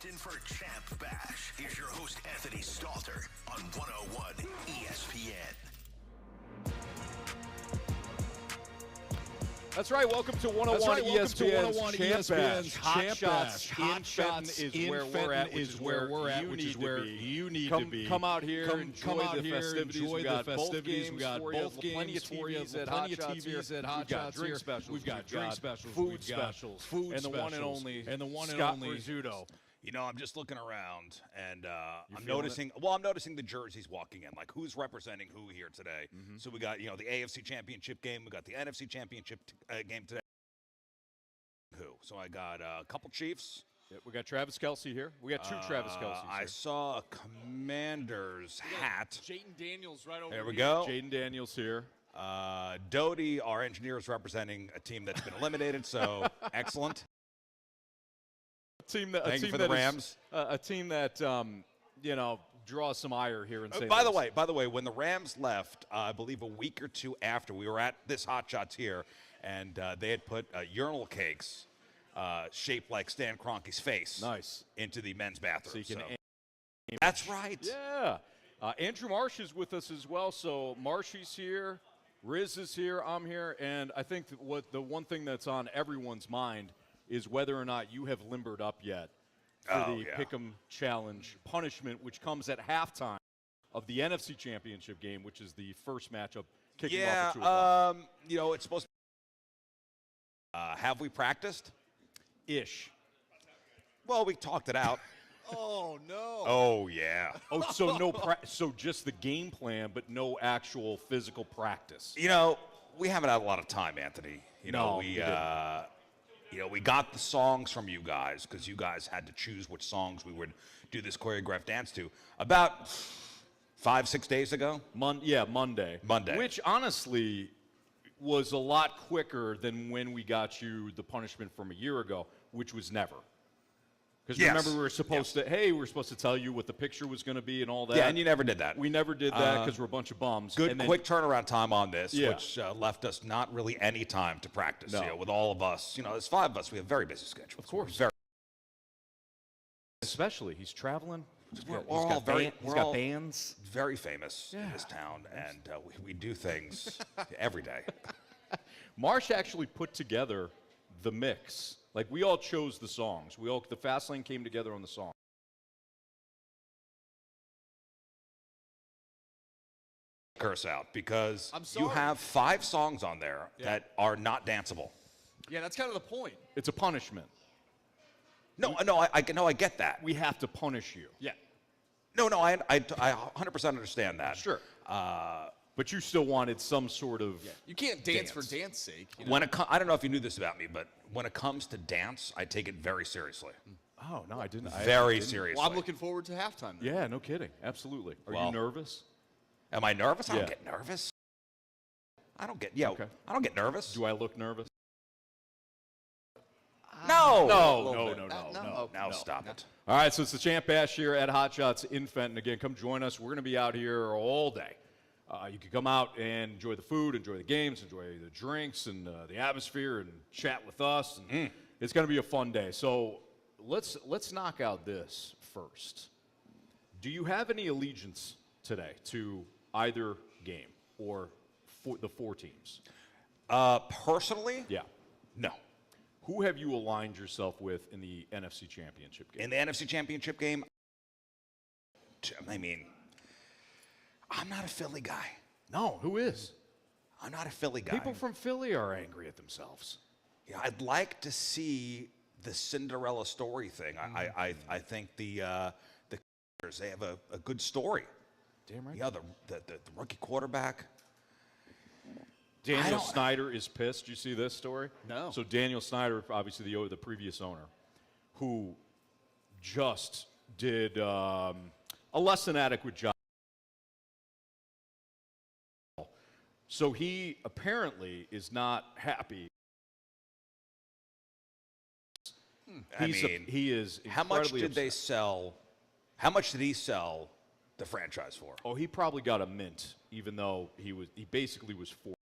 Fenton for Champ Bash. Here's your host, Anthony Stalter, on 101 ESPN. That's right. Welcome to 101 ESPN Champ Bash. Hotshots in Fenton is where we're at, which is where you need to be. Come out here, enjoy the festivities. We got both games for you. Plenty of TVs at Hotshots here. We've got drink specials. Food specials. And the one and only Scott Rizzuto. You know, I'm just looking around, and I'm noticing the jerseys walking in, like who's representing who here today. So we got, the AFC Championship game. We got the NFC Championship game today. So I got a couple Chiefs. Yeah, we got Travis Kelce here. We got two Travis Kelces. I saw a Commander's hat. Jaden Daniels right over here. There we go. Jaden Daniels here. Doty, our engineer, is representing a team that's been eliminated, so excellent. A team that draws some ire here in St. By Louis. the way, when the Rams left, I believe a week or two after, we were at this Hotshots here, and they had put urinal cakes shaped like Stan Kroenke's face into the men's bathroom. So that's right. Yeah. Andrew Marsh is with us as well. So Marshy's here, Riz is here, I'm here, and I think the one thing that's on everyone's mind is whether or not you have limbered up yet for the Pick'em Challenge punishment, which comes at halftime of the NFC Championship game, which is the first matchup kicking off at 2 o'clock. It's supposed to have we practiced? Ish. Well, we talked it out. Oh, no. Oh, yeah. So just the game plan, but no actual physical practice. We haven't had a lot of time, Anthony. We got the songs from you guys because you guys had to choose which songs we would do this choreographed dance to about 5-6 days ago. Monday. Which honestly was a lot quicker than when we got you the punishment from a year ago, which was never. Because remember, we were supposed to tell you what the picture was going to be and all that. Yeah, and you never did that. We never did that because we're a bunch of bums. Quick turnaround time on this, which left us not really any time to practice. With all of us, there's 5 of us. We have a very busy schedule. Of course. Especially, he's traveling. He's got bands. Very famous in this town, and we do things every day. Marsh actually put together the mix. Like, we all chose the songs. The Fast Lane came together on the song. Curse out because you have 5 songs on there that are not danceable. Yeah, that's kind of the point. It's a punishment. No, I get that. We have to punish you. Yeah. No, I 100% understand that. Sure. But you still wanted some sort of You can't dance for dance sake. I don't know if you knew this about me, but when it comes to dance, I take it very seriously. Oh, no, I didn't. Very seriously. Well, I'm looking forward to halftime. Then. Yeah, no kidding. Absolutely. Are you nervous? Am I nervous? I don't get nervous. I don't get nervous. Do I look nervous? No. No. Stop it. All right, so it's the Champ Bash here at Hotshots in Fenton. Again, come join us. We're going to be out here all day. You can come out and enjoy the food, enjoy the games, enjoy the drinks and the atmosphere, and chat with us. And it's going to be a fun day. So let's knock out this first. Do you have any allegiance today to either game or the 4 teams? Personally? Yeah. No. Who have you aligned yourself with in the NFC Championship game? In the NFC Championship game, I'm not a Philly guy. No, who is? I'm not a Philly guy. People from Philly are angry at themselves. Yeah, I'd like to see the Cinderella story thing. I think the they have a good story. Damn right. Yeah, the rookie quarterback. Daniel Snyder is pissed. You see this story? No. So Daniel Snyder, obviously the previous owner, who just did a less than adequate job. So he apparently is not happy. He is. How much did they sell? How much did he sell the franchise for? Oh, he probably got a mint, even though he basically was 4.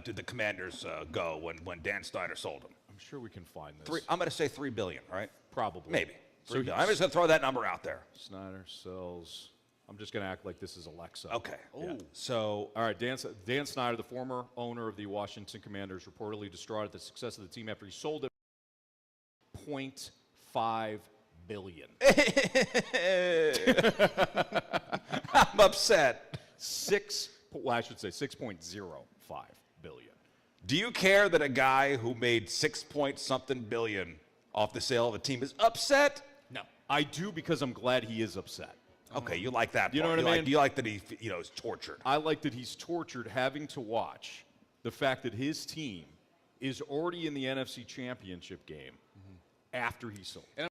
Did the Commanders go when Dan Snyder sold him? I'm sure we can find this. I'm going to say $3 billion, right? Probably. Maybe. So I'm just going to throw that number out there. Snyder sells. I'm just going to act like this is Alexa. Okay. Yeah. So, all right, Dan Snyder, the former owner of the Washington Commanders, reportedly distraught at the success of the team after he sold it for $0.5 billion. I'm upset. I should say 6.05 billion. Do you care that a guy who made 6-point-something billion off the sale of a team is upset? No. I do because I'm glad he is upset. Okay, you like that part. You know what I mean? You like that he, is tortured. I like that he's tortured having to watch the fact that his team is already in the NFC Championship game after he sold. And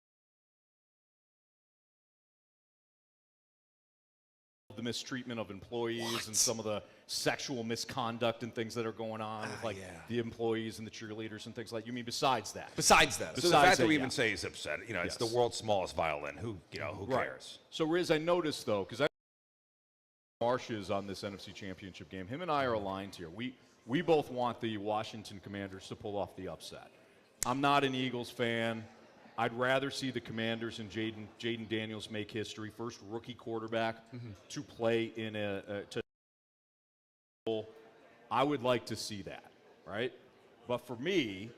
the mistreatment of employees and some of the sexual misconduct and things that are going on with the employees and the cheerleaders and things like that. You mean besides that? Besides that. So the fact that we even say he's upset, it's the world's smallest violin. Who cares? So Riz, I noticed though, because Marsh is on this NFC Championship game. Him and I are aligned here. We both want the Washington Commanders to pull off the upset. I'm not an Eagles fan. I'd rather see the Commanders and Jaden Daniels make history. First rookie quarterback to play in I would like to see that, right? But for me,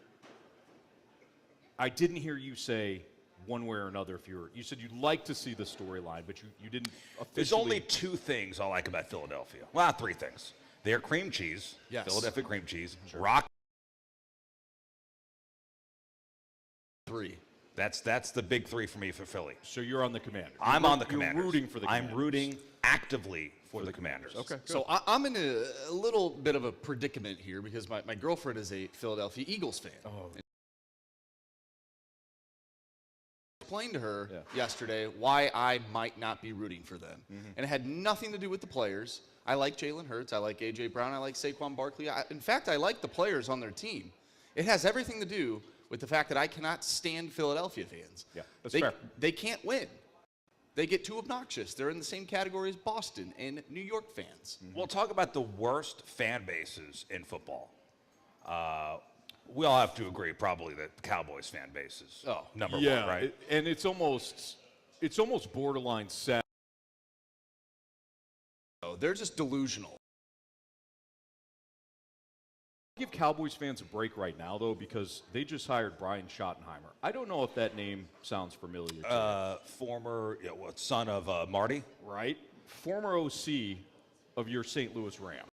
I didn't hear you say one way or another. You said you'd like to see the storyline, but you didn't officially. There's only two things I like about Philadelphia. Well, three things. They're cream cheese. Yes. Philadelphia cream cheese. Sure. Rock. 3. That's the big three for me for Philly. So you're on the Commanders. I'm on the Commanders. You're rooting for the Commanders. I'm rooting actively for the Commanders. Okay. So I'm in a little bit of a predicament here because my girlfriend is a Philadelphia Eagles fan. Oh. I explained to her yesterday why I might not be rooting for them. And it had nothing to do with the players. I like Jalen Hurts. I like A.J. Brown. I like Saquon Barkley. In fact, I like the players on their team. It has everything to do with the fact that I cannot stand Philadelphia fans. Yeah, that's fair. They can't win. They get too obnoxious. They're in the same category as Boston and New York fans. We'll talk about the worst fan bases in football. We all have to agree probably that the Cowboys fan base is number one, right? And it's almost borderline sad. They're just delusional. Give Cowboys fans a break right now, though, because they just hired Brian Schottenheimer. I don't know if that name sounds familiar to you. Former son of Marty. Right? Former OC of your St. Louis Rams.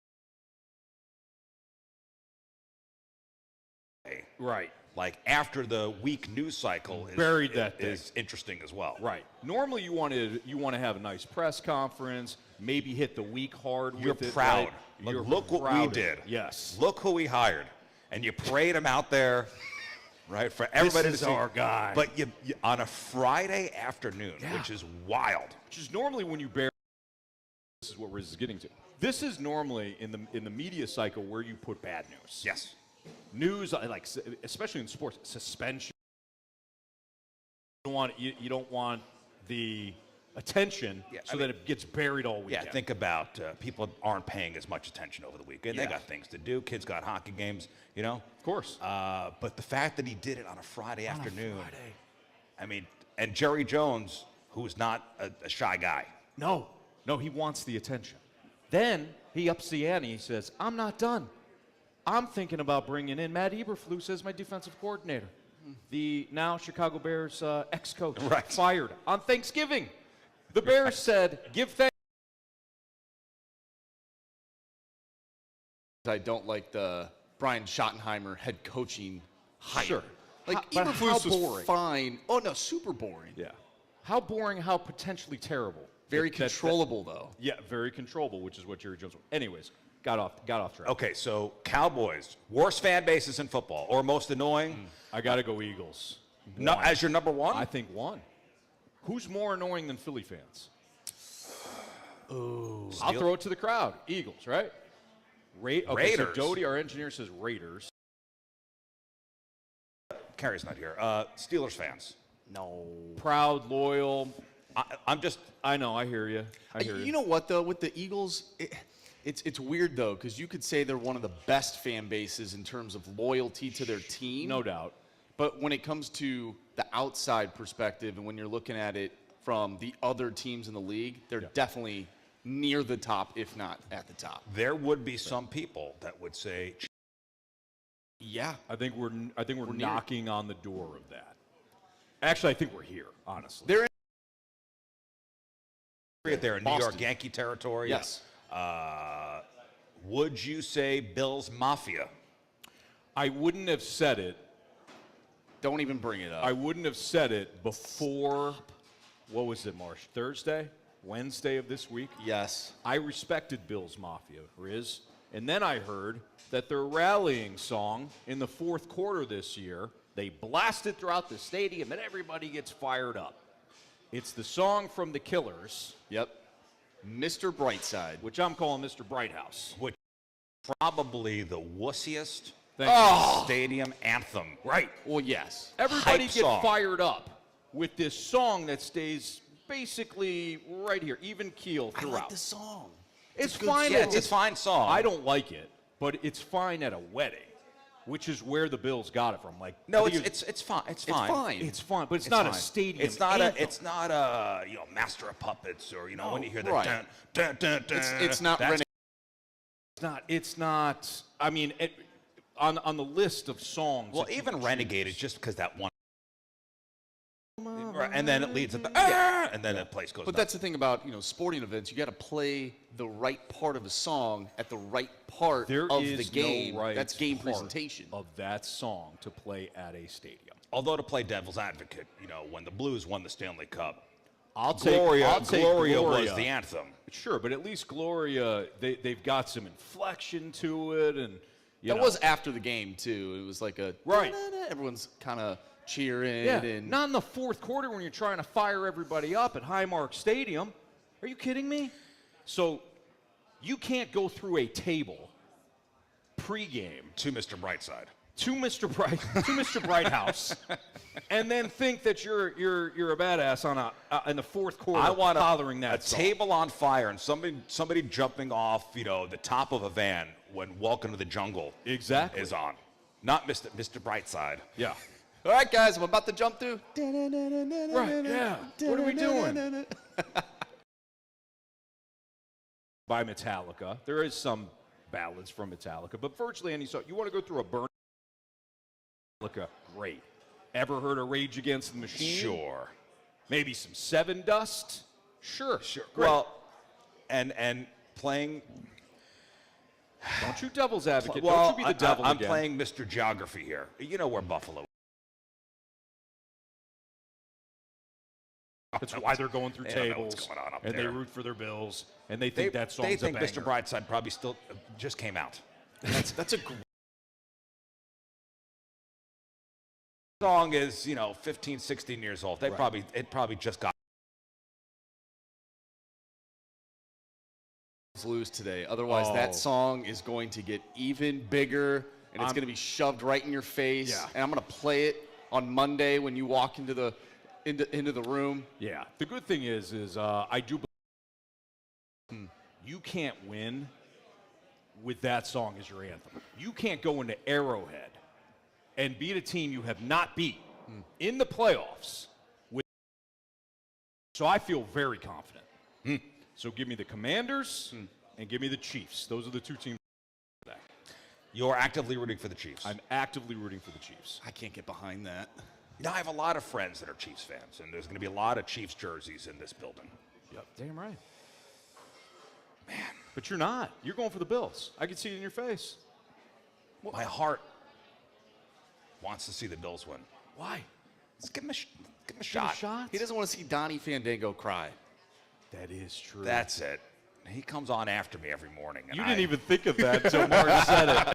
Right. Like after the week news cycle is interesting as well. Right. Normally you want to have a nice press conference, maybe hit the week hard with it. You're proud. Right? Look what we did. Yes. Look who we hired. And you parade him out there, right, for everybody to see. This is our guy. But you on a Friday afternoon, which is wild. Which is normally when you bear. This is what Riz is getting to. This is normally in the media cycle where you put bad news. Yes. News, like especially in sports, suspension. You don't want the attention that it gets buried all weekend. Yeah, think about people aren't paying as much attention over the weekend. They got things to do. Kids got hockey games, Of course. But the fact that he did it on a Friday afternoon. I mean, and Jerry Jones, who's not a shy guy. No, he wants the attention. Then he ups the ante. He says, I'm not done. I'm thinking about bringing in Matt Eberflus as my defensive coordinator. The now Chicago Bears ex-coach fired on Thanksgiving. The Bears said, give thanks. I don't like the Brian Schottenheimer head coaching hire. Sure. Like, Eberflus was fine. Oh, no, super boring. Yeah. How boring, how potentially terrible. Very controllable, though. Yeah, very controllable, which is what Jerry Jones was. Anyways, got off track. Okay, so Cowboys, worst fan bases in football, or most annoying? I got to go Eagles. No, as your number one? I think one. Who's more annoying than Philly fans? Oh. I'll throw it to the crowd. Eagles, right? Raiders. So Doty, our engineer, says Raiders. Carrie's not here. Steelers fans. No. Proud, loyal. I'm just. I know. I hear you. You know what, though? With the Eagles, It's weird, though, because you could say they're one of the best fan bases in terms of loyalty to their team. No doubt. But when it comes to the outside perspective and when you're looking at it from the other teams in the league, they're definitely near the top, if not at the top. There would be some people that would say, yeah. I think we're knocking on the door of that. Actually, I think we're here, honestly. They're in New York Yankee territory. Yes. Would you say Bills Mafia? I wouldn't have said it. Don't even bring it up. I wouldn't have said it before, what was it, Marsh? Thursday? Wednesday of this week? Yes. I respected Bills Mafia, Riz. And then I heard that their rallying song in the fourth quarter this year, they blasted throughout the stadium and everybody gets fired up. It's the song from the Killers. Yep. Mr. Brightside. Which I'm calling Mr. Brighthouse. Which is probably the wussiest stadium anthem. Right. Well, yes. Everybody Hype get song. fired up with this song that stays basically right here, even keel I throughout. like the song. It's a good fine. song. It's a fine song. I don't like it, but it's fine at a wedding, which is where the Bills got it from. Like, No, I think it's fine. It's It's fine. fine. It's fine, but it's not fine. a stadium. It's not anthem. It's not a Master of Puppets or when you hear that. right. Dun, dun, dun, It's not that's- Renegade. It's not. I mean, on the list of songs. Well, that you even can Renegade choose. is just because that one. Right, and then it leads at the and then the place goes. But that's the thing about sporting events. You got to play the right part of a song at the right part There of is the game. no right That's game part presentation. of that song to play at a stadium. Although to play devil's advocate, when the Blues won the Stanley Cup, I'll take Gloria Gloria was the anthem. Sure, but at least Gloria, they've got some inflection to it, and That was after the game too. It was like a Right. da-da-da. Everyone's kind of cheering and not in the fourth quarter when you're trying to fire everybody up at Highmark Stadium. Are you kidding me? So you can't go through a table pregame To Mr. Brightside. to Mr. Brighthouse, and then think that you're a badass on in the fourth quarter. I want bothering that a song. table on fire and somebody jumping off the top of a van when Welcome to the Jungle Exactly. is on. Not Mr. Brightside. Yeah. all right, guys, I'm about to jump through. Right. Yeah. What are we doing? By Metallica. There is some ballads from Metallica, but virtually any song. You want to go through a burn Metallica, great. Ever heard of Rage Against the Machine? Sure. Maybe some Seven Dust? Sure. Great. Well, and playing. Don't you devil's advocate. Well, Don't you be the devil I'm again. playing Mr. Geography here. You know where Buffalo. That's why they're going through They don't know tables, what's going on up and they there. root for their Bills, and they think that song's They think a banger. Mr. Brightside probably still just came out. That's a great Song is 15, 16 years old. It probably just got. lose today. Otherwise, Oh. that song is going to get even bigger, and it's going to be shoved right in your face. Yeah. And I'm going to play it on Monday when you walk into the room. Yeah. The good thing is I do believe you can't win with that song as your anthem. You can't go into Arrowhead and beat a team you have not beat in the playoffs. So I feel very confident. So give me the Commanders and give me the Chiefs. Those are the two teams. You're actively rooting for the Chiefs. I'm actively rooting for the Chiefs. I can't get behind that. I have a lot of friends that are Chiefs fans, and there's going to be a lot of Chiefs jerseys in this building. Yep. Damn right. Man. But you're not. You're going for the Bills. I can see it in your face. My heart wants to see the Bills win. Why? Let's give him a Give a shot. shot? He doesn't want to see Donnie Fandango cry. That is true. That's it. He comes on after me every morning. And You didn't even think of that until Mark said it.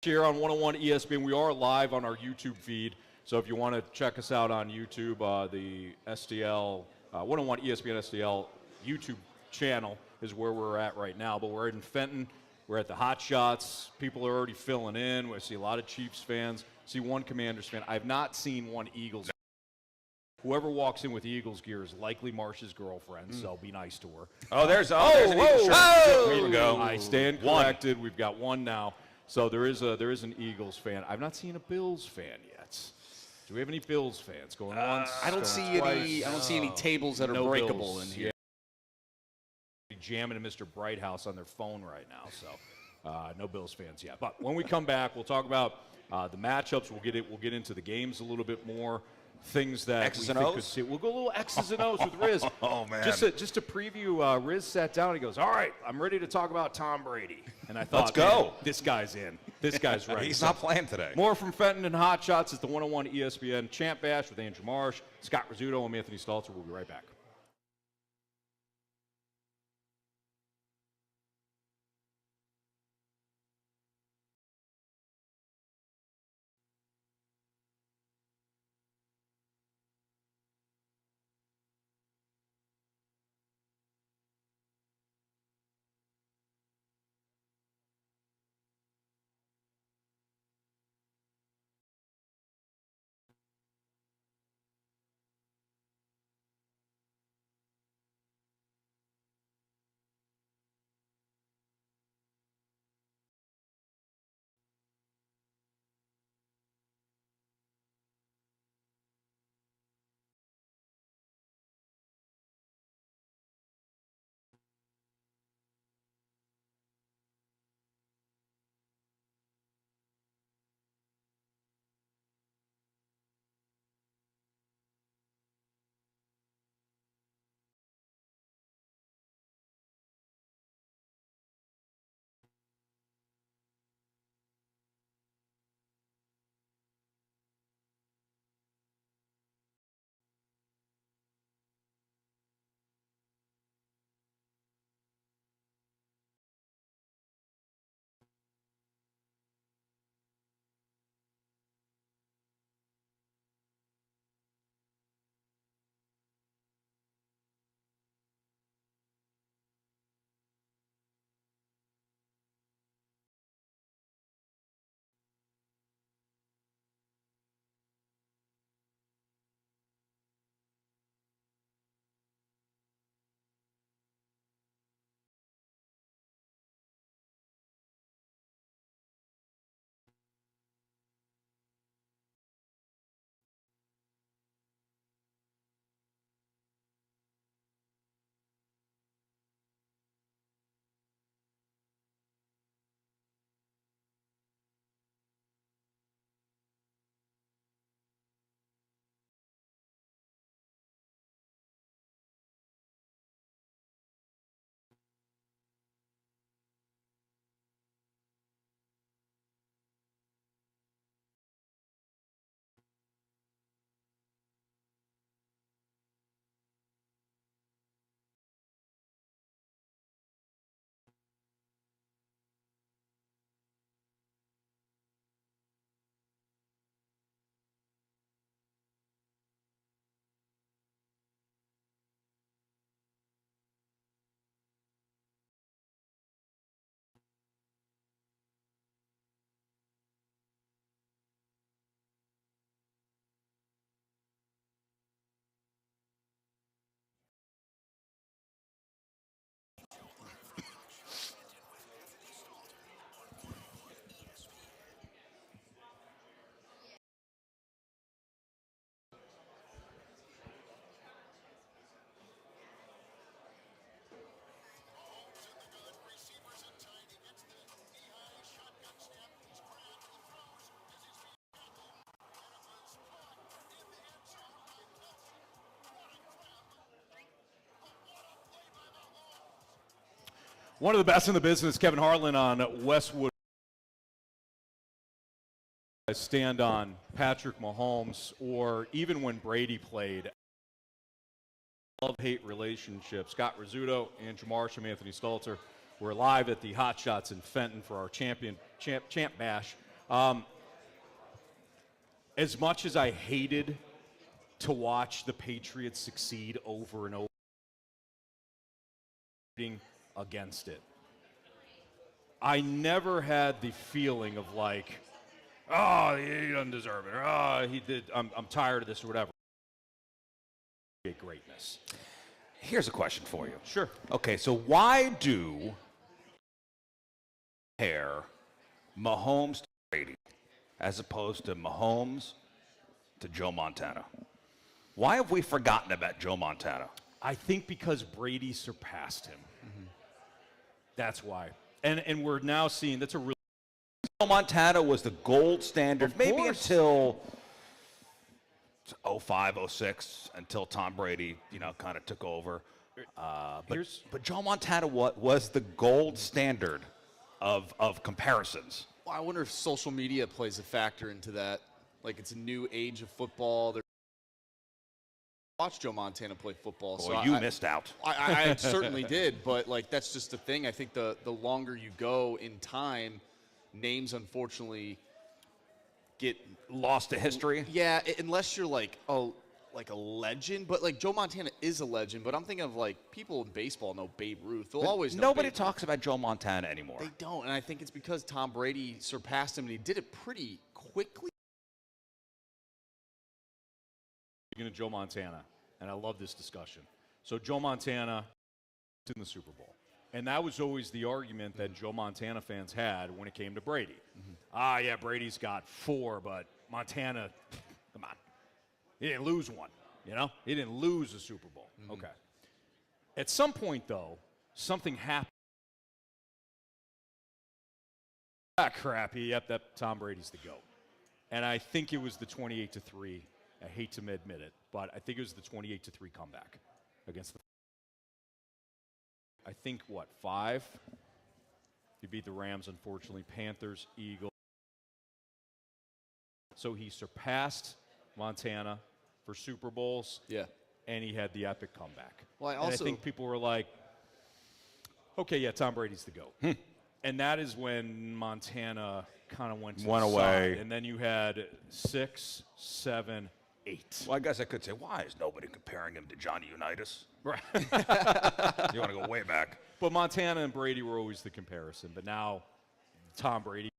Here on 101 ESPN, we are live on our YouTube feed. So if you want to check us out on YouTube, the STL, 101 ESPN STL YouTube channel is where we're at right now. But we're in Fenton. We're at the Hotshots. People are already filling in. We see a lot of Chiefs fans. See one Commanders fan. I've not seen one Eagles. Whoever walks in with Eagles gear is likely Marsh's girlfriend, so be nice to her. Oh, there's an Eagles shirt. There we go. I stand corrected. We've got one now. So there is an Eagles fan. I've not seen a Bills fan yet. Do we have any Bills fans going once? I don't see any tables that are breakable Bills. in here. Yeah. Jamming to Mr. Brighthouse on their phone right now, so no Bills fans yet. But when we come back, we'll talk about the matchups. We'll get into the games a little bit more. Things that X's we and think O's? could see. We'll go a little X's and O's with Riz. Oh, man. Just to preview, Riz sat down. He goes, "All right, I'm ready to talk about Tom Brady." And I thought, Let's go. Man, this guy's in. This guy's ready. He's not playing today. More from Fenton and Hotshots at the 101 ESPN Champ Bash with Andrew Marsh, Scott Rizzuto, and Anthony Stalter. We'll be right back. One of the best in the business, Kevin Harlan on Westwood. I stand on Patrick Mahomes, or even when Brady played. Love-hate relationship. Scott Rizzuto, Andrew Marsh, and Anthony Stalter. We're live at the Hotshots in Fenton for our Champ Bash. As much as I hated to watch the Patriots succeed over and over against it, I never had the feeling of like, oh, he doesn't deserve it, or oh, he did. I'm tired of this, or whatever. greatness. Here's a question for you. Sure. Okay, so why do compare Mahomes to Brady as opposed to Mahomes to Joe Montana? Why have we forgotten about Joe Montana? I think because Brady surpassed him. That's why. And we're now seeing that's a real. Joe Montana was the gold standard, Of maybe course. until 05, 06, until Tom Brady, kind of took over. But Joe Montana was the gold standard of comparisons. Well, I wonder if social media plays a factor into that. Like, it's a new age of football. Watch Joe Montana play football. Boy, so you missed out. I certainly did, but like that's just the thing. I think the longer you go in time, names unfortunately get Lost to history. Yeah, unless you're like a legend. But like Joe Montana is a legend. But I'm thinking of like people in baseball know Babe Ruth. They'll always know Nobody Babe talks about Joe Montana anymore. Ruth. They don't, and I think it's because Tom Brady surpassed him, and he did it pretty quickly. Speaking of Joe Montana, and I love this discussion. So Joe Montana in the Super Bowl. And that was always the argument that Joe Montana fans had when it came to Brady. Yeah, Brady's got 4, but Montana, come on. He didn't lose one, He didn't lose a Super Bowl. Okay. At some point, though, something happened. Yep, that Tom Brady's the GOAT. And I think it was the 28-3. I hate to admit it, but I think it was the 28-3 comeback against the. I think 5. He beat the Rams, unfortunately. Panthers, Eagles. So he surpassed Montana for Super Bowls. Yeah. And he had the epic comeback. Well, I think people were like, okay, yeah, Tom Brady's the GOAT. And that is when Montana kind of went away. Side. And then you had 6, 7, 8. Well, I guess I could say, why is nobody comparing him to Johnny Unitas? Right. You want to go way back. But Montana and Brady were always the comparison. But now Tom Brady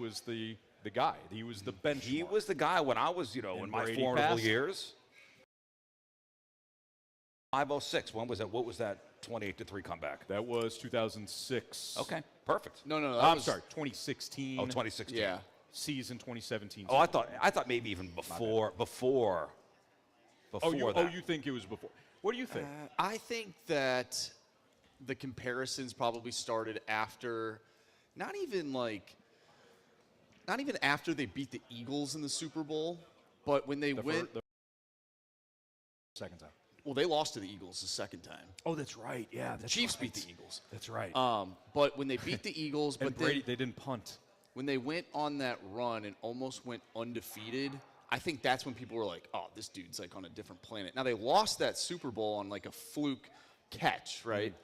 was the guy. He was the benchmark. He was the guy when I was, in my Brady formidable passed. years. 506. When was that? What was that 28-3 comeback? That was 2006. Okay, perfect. No. I'm sorry, 2016. Oh, 2016. Yeah. Season 2017. Oh, I thought maybe even before that. You think it was before? What do you think? I think that the comparisons probably started after, not even after they beat the Eagles in the Super Bowl, but when they went. The second time. Well, they lost to the Eagles the second time. Oh, that's right. Yeah, the Chiefs beat the Eagles. That's right. But when they beat the Eagles, and Brady, they didn't punt. When they went on that run and almost went undefeated, I think that's when people were like, oh, this dude's like on a different planet. Now, they lost that Super Bowl on like a fluke catch, right?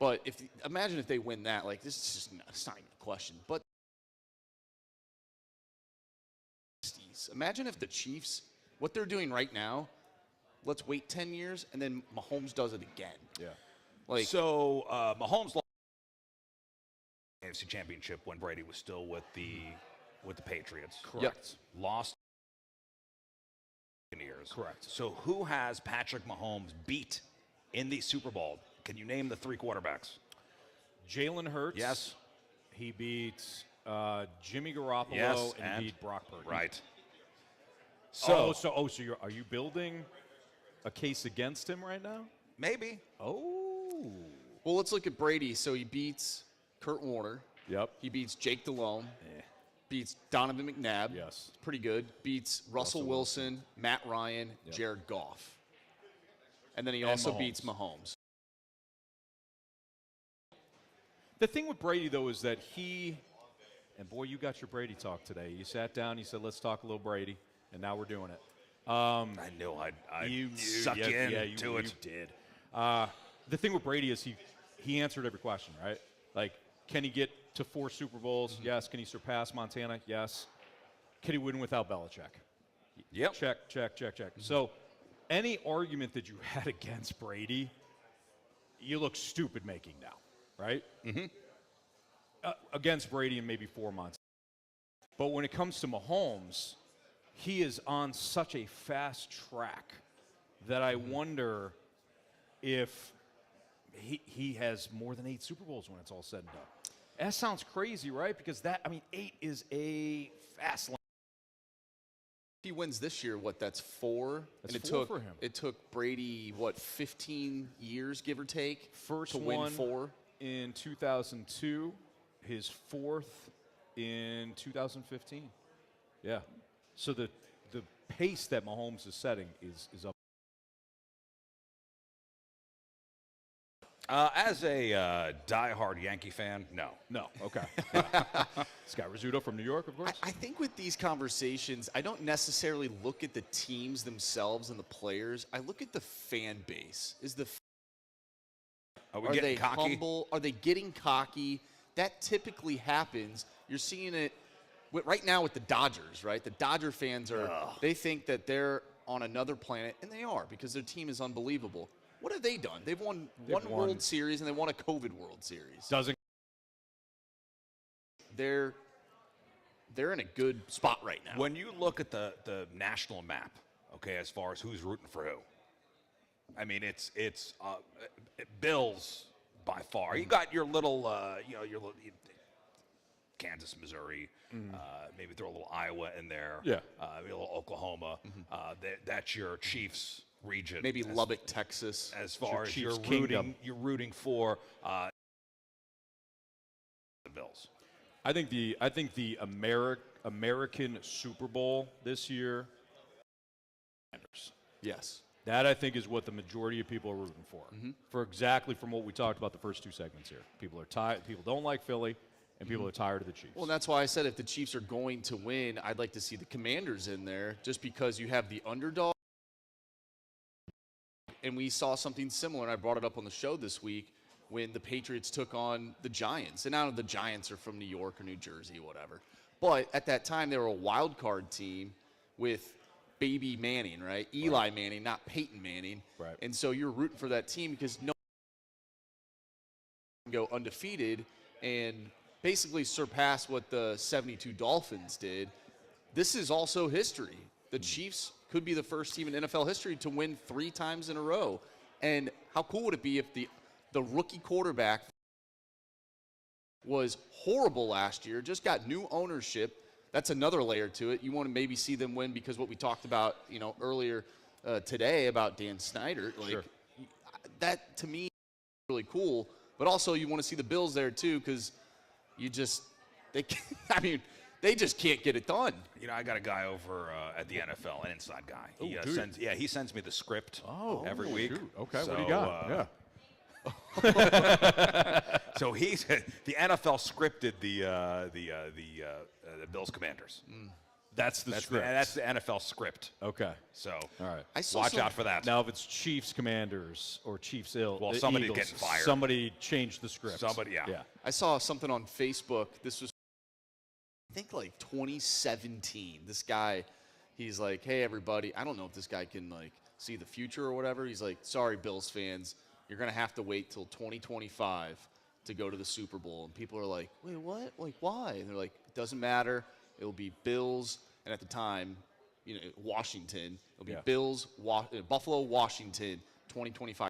But imagine if they win that, like this is just it's not even a question. But imagine if the Chiefs, what they're doing right now, let's wait 10 years, and then Mahomes does it again. Yeah. So Mahomes lost the AFC Championship when Brady was still with the Patriots. Correct. Yep. Lost years. Correct. So who has Patrick Mahomes beat in the Super Bowl? Can you name the 3 quarterbacks? Jalen Hurts. Yes. He beat Jimmy Garoppolo Yes, and he beat Brock Purdy. Right. So are you building a case against him right now? Maybe. Oh. Well, let's look at Brady. So he beats Kurt Warner. Yep. He beats Jake Delhomme. Beats Donovan McNabb. Yes. Pretty good. Beats Russell Wilson, Matt Ryan, Jared Goff. And then he also beats Mahomes. The thing with Brady, though, is that and boy, you got your Brady talk today. You sat down, you said, let's talk a little Brady, and now we're doing it. I knew I'd suck you into it. You did. The thing with Brady is he answered every question, right? Like, can he get to 4 Super Bowls? Yes. Can he surpass Montana? Yes. Can he win without Belichick? Yep. Check. So any argument that you had against Brady, you look stupid making now, right? Against Brady and maybe 4 months. But when it comes to Mahomes, he is on such a fast track that I wonder if he has more than 8 Super Bowls when it's all said and done. That sounds crazy, right? Because 8 is a fast line. If he wins this year, that's 4? That's and 4 for him. It took Brady, 15 years, give or take, First to win one 4? In 2002, his 4th in 2015. Yeah. So the pace that Mahomes is setting is up. As a diehard Yankee fan, no. No. Okay. Scott Rizzuto from New York, of course. I think with these conversations, I don't necessarily look at the teams themselves and the players. I look at the fan base. Are we Are getting they cocky? humble? Are they getting cocky? That typically happens. You're seeing it right now with the Dodgers, right? The Dodger fans they think that they're on another planet, and they are because their team is unbelievable. What have they done? They've won one World Series, and they won a COVID World Series. They're in a good spot right now. When you look at the national map, okay, as far as who's rooting for who, I mean, it's Bills by far. You got your little, your little Kansas, Missouri, maybe throw a little Iowa in there. Yeah. Maybe a little Oklahoma. That's your Chiefs region. Maybe Lubbock, Texas. As far as Chiefs you're rooting for the Bills. I think the American Super Bowl this year. Yes. That, I think, is what the majority of people are rooting for. For exactly from what we talked about the first 2 segments here. People are tired. People don't like Philly, and people are tired of the Chiefs. Well, that's why I said if the Chiefs are going to win, I'd like to see the Commanders in there just because you have the underdog. And we saw something similar, and I brought it up on the show this week when the Patriots took on the Giants. And I don't know if the Giants are from New York or New Jersey, whatever. But at that time, they were a wild card team with baby Manning, right? Eli Manning, not Peyton Manning. Right. And so you're rooting for that team because no one can go undefeated and basically surpass what the 72 Dolphins did. This is also history. The Chiefs could be the first team in NFL history to win 3 times in a row. And how cool would it be if the rookie quarterback was horrible last year, just got new ownership. That's another layer to it. You want to maybe see them win because what we talked about, earlier today about Dan Snyder. Like, that to me is really cool. But also you want to see the Bills there too because they just can't get it done. I got a guy over at the NFL, an inside guy. He sends me the script every week. Shoot. Okay, so, what do you got? So the NFL scripted the Bills Commanders. That's the script. That's the NFL script. Okay. So all right. Watch out for that. Now, if it's Chiefs Commanders or Chiefs somebody's Eagles, getting fired. Somebody changed the script. Yeah. I saw something on Facebook. This was, I think, like 2017. This guy, he's like, hey, everybody. I don't know if this guy can, see the future or whatever. He's like, sorry, Bills fans. You're going to have to wait till 2025 to go to the Super Bowl. And people are like, wait, what? Like, why? And they're like, it doesn't matter. It'll be Bills. And at the time, Washington. It'll be Bills, Buffalo, Washington, 2025.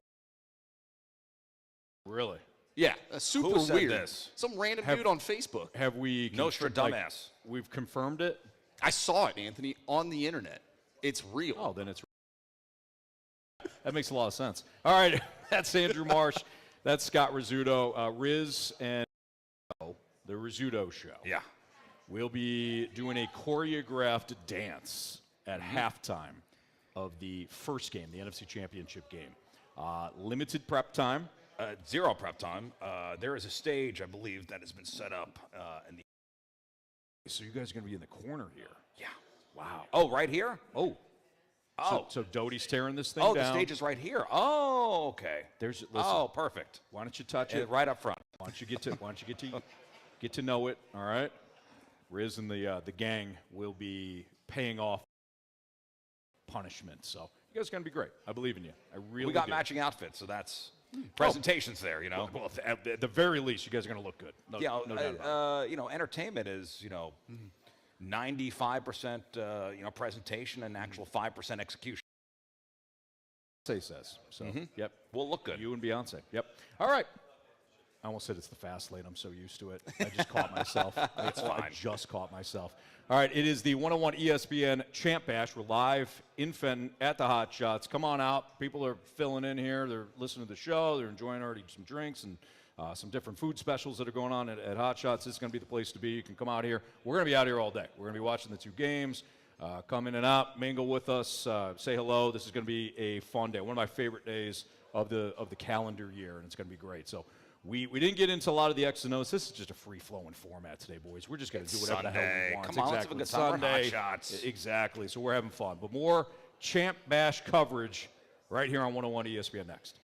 Really? Yeah, super Who said weird. this? Some random dude on Facebook. Have we? Nostradamus. We've confirmed it. I saw it, Anthony, on the internet. It's real. Oh, then it's. That makes a lot of sense. All right, that's Andrew Marsh. That's Scott Rizzuto. Riz and the Rizzuto Show. Yeah. We'll be doing a choreographed dance at halftime of the first game, the NFC Championship game. Limited prep time. 0 prep time. There is a stage, I believe, that has been set up in the. So you guys are going to be in the corner here. Yeah. Wow. Oh, right here? Oh. Oh. So Doty's tearing this thing down. down. The stage is right here. Oh, okay. Listen, perfect. Why don't you touch it right up front? Why don't you get to know it? All right. Riz and the gang will be paying off punishment. So you guys are going to be great. I believe in you. I really. We got do. matching outfits, so that's presentations there. Well, at the very least, you guys are going to look good. No doubt about it. Entertainment is 95% presentation and actual 5% execution. Beyonce says. So, yep. We'll look good. You and Beyonce. Yep. All right. I almost said it's the fast lane. I'm so used to it. I just caught myself. It's fine. I just caught myself. All right. It is the 101 ESPN Champ Bash. We're live in Fenton at the Hotshots. Come on out. People are filling in here. They're listening to the show. They're enjoying already some drinks and some different food specials that are going on at Hotshots. This is going to be the place to be. You can come out here. We're going to be out here all day. We're going to be watching the two games. Come in and out, mingle with us, say hello. This is going to be a fun day. One of my favorite days of the calendar year, and it's going to be great. So we didn't get into a lot of the X's and O's. This is just a free-flowing format today, boys. We're just going to do whatever Sunday. the hell we want. Come on, exactly. let's have a good time. Sunday. Hotshots. Exactly. So we're having fun. But more Champ Bash coverage right here on 101 ESPN next.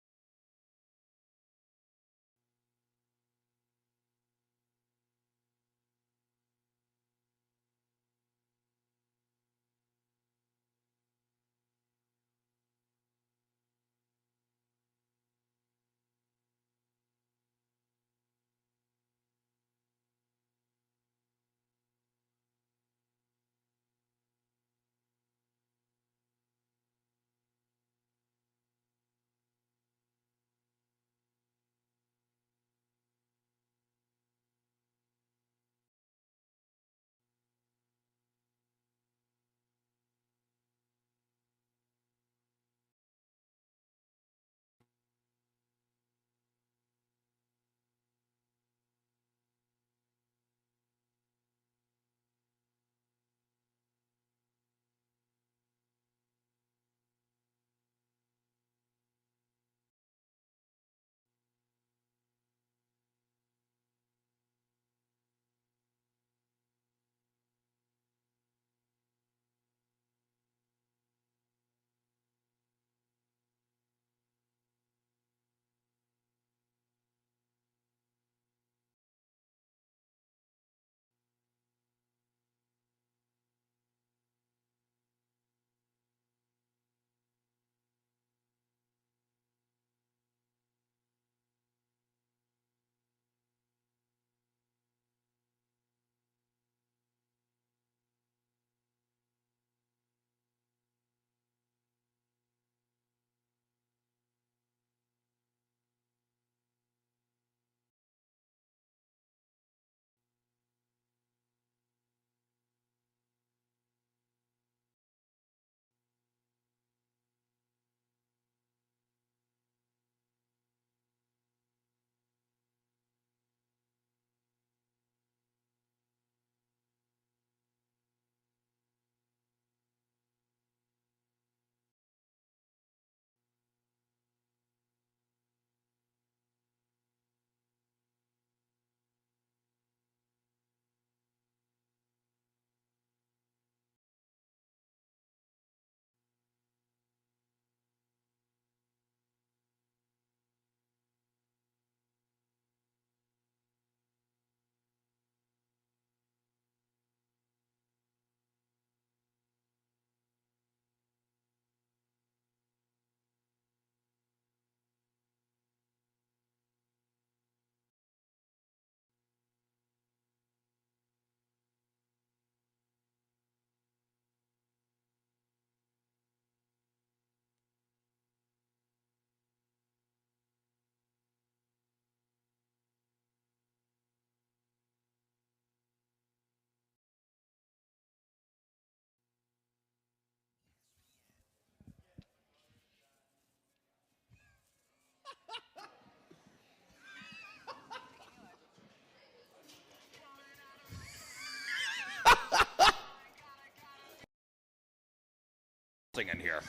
In here.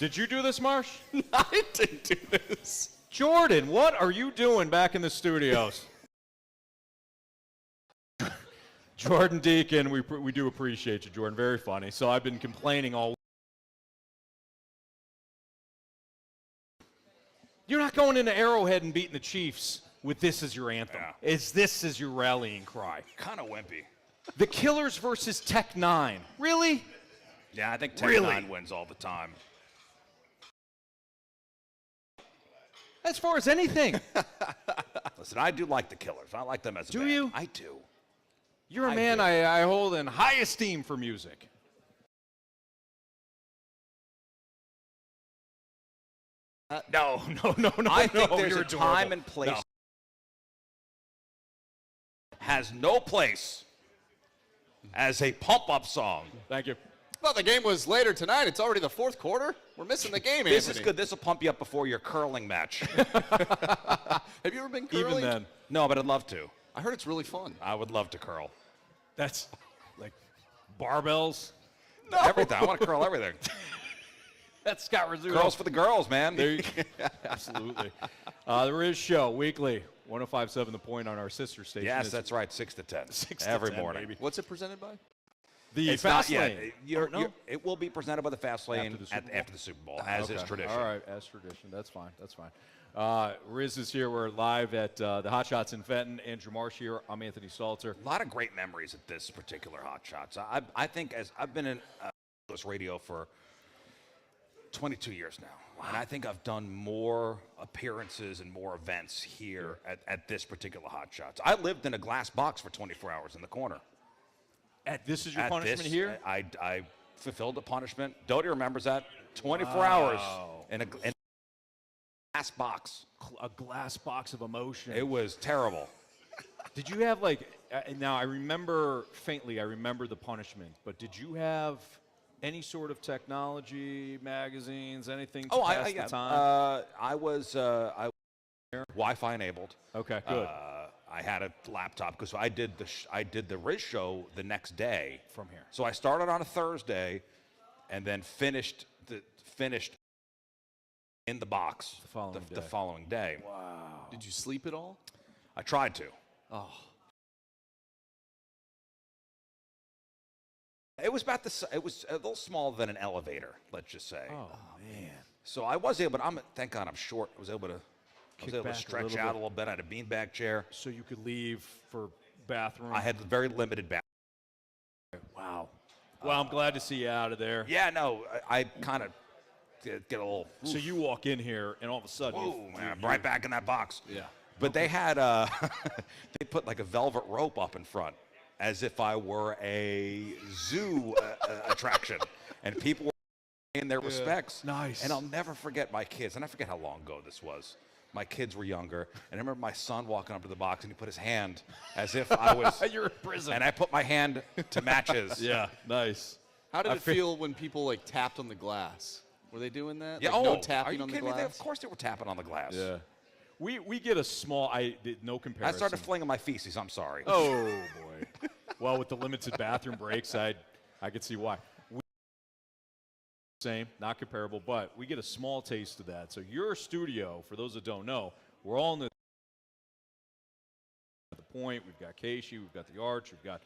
Did you do this, Marsh? I didn't do this. Jordan, what are you doing back in the studios? Jordan Deacon, we do appreciate you, Jordan. Very funny. So I've been complaining all week. You're not going into Arrowhead and beating the Chiefs with this as your anthem. Yeah. Is this as your rallying cry? Kind of wimpy. The Killers versus Tech 9. Really? Yeah, I think Tech Really? 9 wins all the time. As far as anything. Listen, I do like the Killers. I like them as a Do band. you? I do. You're a I man do. I hold in high esteem for music. No. I think no, there's you're a time adorable. and place. No. Has no place as a pump-up song. Thank you. Well, the game was later tonight. It's already the fourth quarter. We're missing the game, This Anthony. is good. This will pump you up before your curling match. Have you ever been curling? Even then, No, but I'd love to. I heard it's really fun. I would love to curl. that's like barbells. No. Everything. I want to curl everything. That's Scott Rizzuto. Girls for the girls, man. There you, absolutely. The Riz Show, weekly, 105.7 The Point on our sister station. Yes, It's that's right. 6 to 10. 6 to every 10, morning. baby. What's it presented by? The It's Fast not yet. Lane. It will be presented by the Fast Lane After the Super Bowl? after the Super Bowl, as is Okay. tradition. All right, as tradition. That's fine. Riz is here. We're live at the Hotshots in Fenton. Andrew Marsh here. I'm Anthony Stalter. A lot of great memories at this particular Hotshots. I think as I've been in this radio for 22 years now, and I think I've done more appearances and more events here at this particular Hotshots. I lived in a glass box for 24 hours in the corner. This is your At punishment this, here? I fulfilled the punishment. Doty remembers that. 24 hours in a glass box. A glass box of emotion. It was terrible. Did you have now I remember faintly, I remember the punishment, but did you have any sort of technology, magazines, anything to pass the time? I was Wi-Fi enabled. Okay, good. I had a laptop because I did the Riz show the next day From here. So I started on a Thursday, and then finished in the box The following day. Wow. Did you sleep at all? I tried to. Oh. It was it was a little smaller than an elevator, let's just say. Oh, man. So I was able. Thank God I'm short. I was able to back a stretch little out bit. a little bit. I had a beanbag chair. So you could leave for bathroom? I had very limited bathroom. Wow. Well, I'm glad to see you out of there. Yeah, no, I kind of get a little. So you walk in here, and all of a sudden, Whoa, man, I'm right back in that box. Yeah. But they had they put like a velvet rope up in front, as if I were a zoo attraction, and people were paying their respects. Nice. And I'll never forget my kids, and I forget how long ago this was. My kids were younger, and I remember my son walking up to the box, and he put his hand as if I was. You're in prison. And I put my hand to match his. Yeah, nice. How did it feel when people tapped on the glass? Were they doing that? Yeah. Like, no Are tapping you on the kidding me? glass? Of course they were tapping on the glass. Yeah. We get a small, no I comparison. started flinging my feces. I'm sorry. Oh, boy. Well, with the limited bathroom breaks, I could see why. Same, not comparable, but we get a small taste of that. So your studio, for those that don't know, we're all in the Point. We've got Casey, we've got the Arch, we've got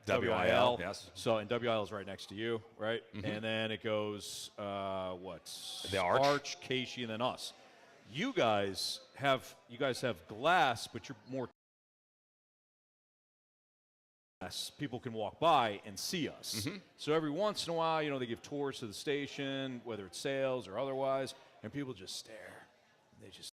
WIL. Yes. So, and WIL is right next to you, right? Mm-hmm. And then it goes, The Arch. Arch, Casey, and then us. You guys have glass, but you're more glass. People can walk by and see us. Mm-hmm. So every once in a while, they give tours to the station, whether it's sales or otherwise, and people just stare. They just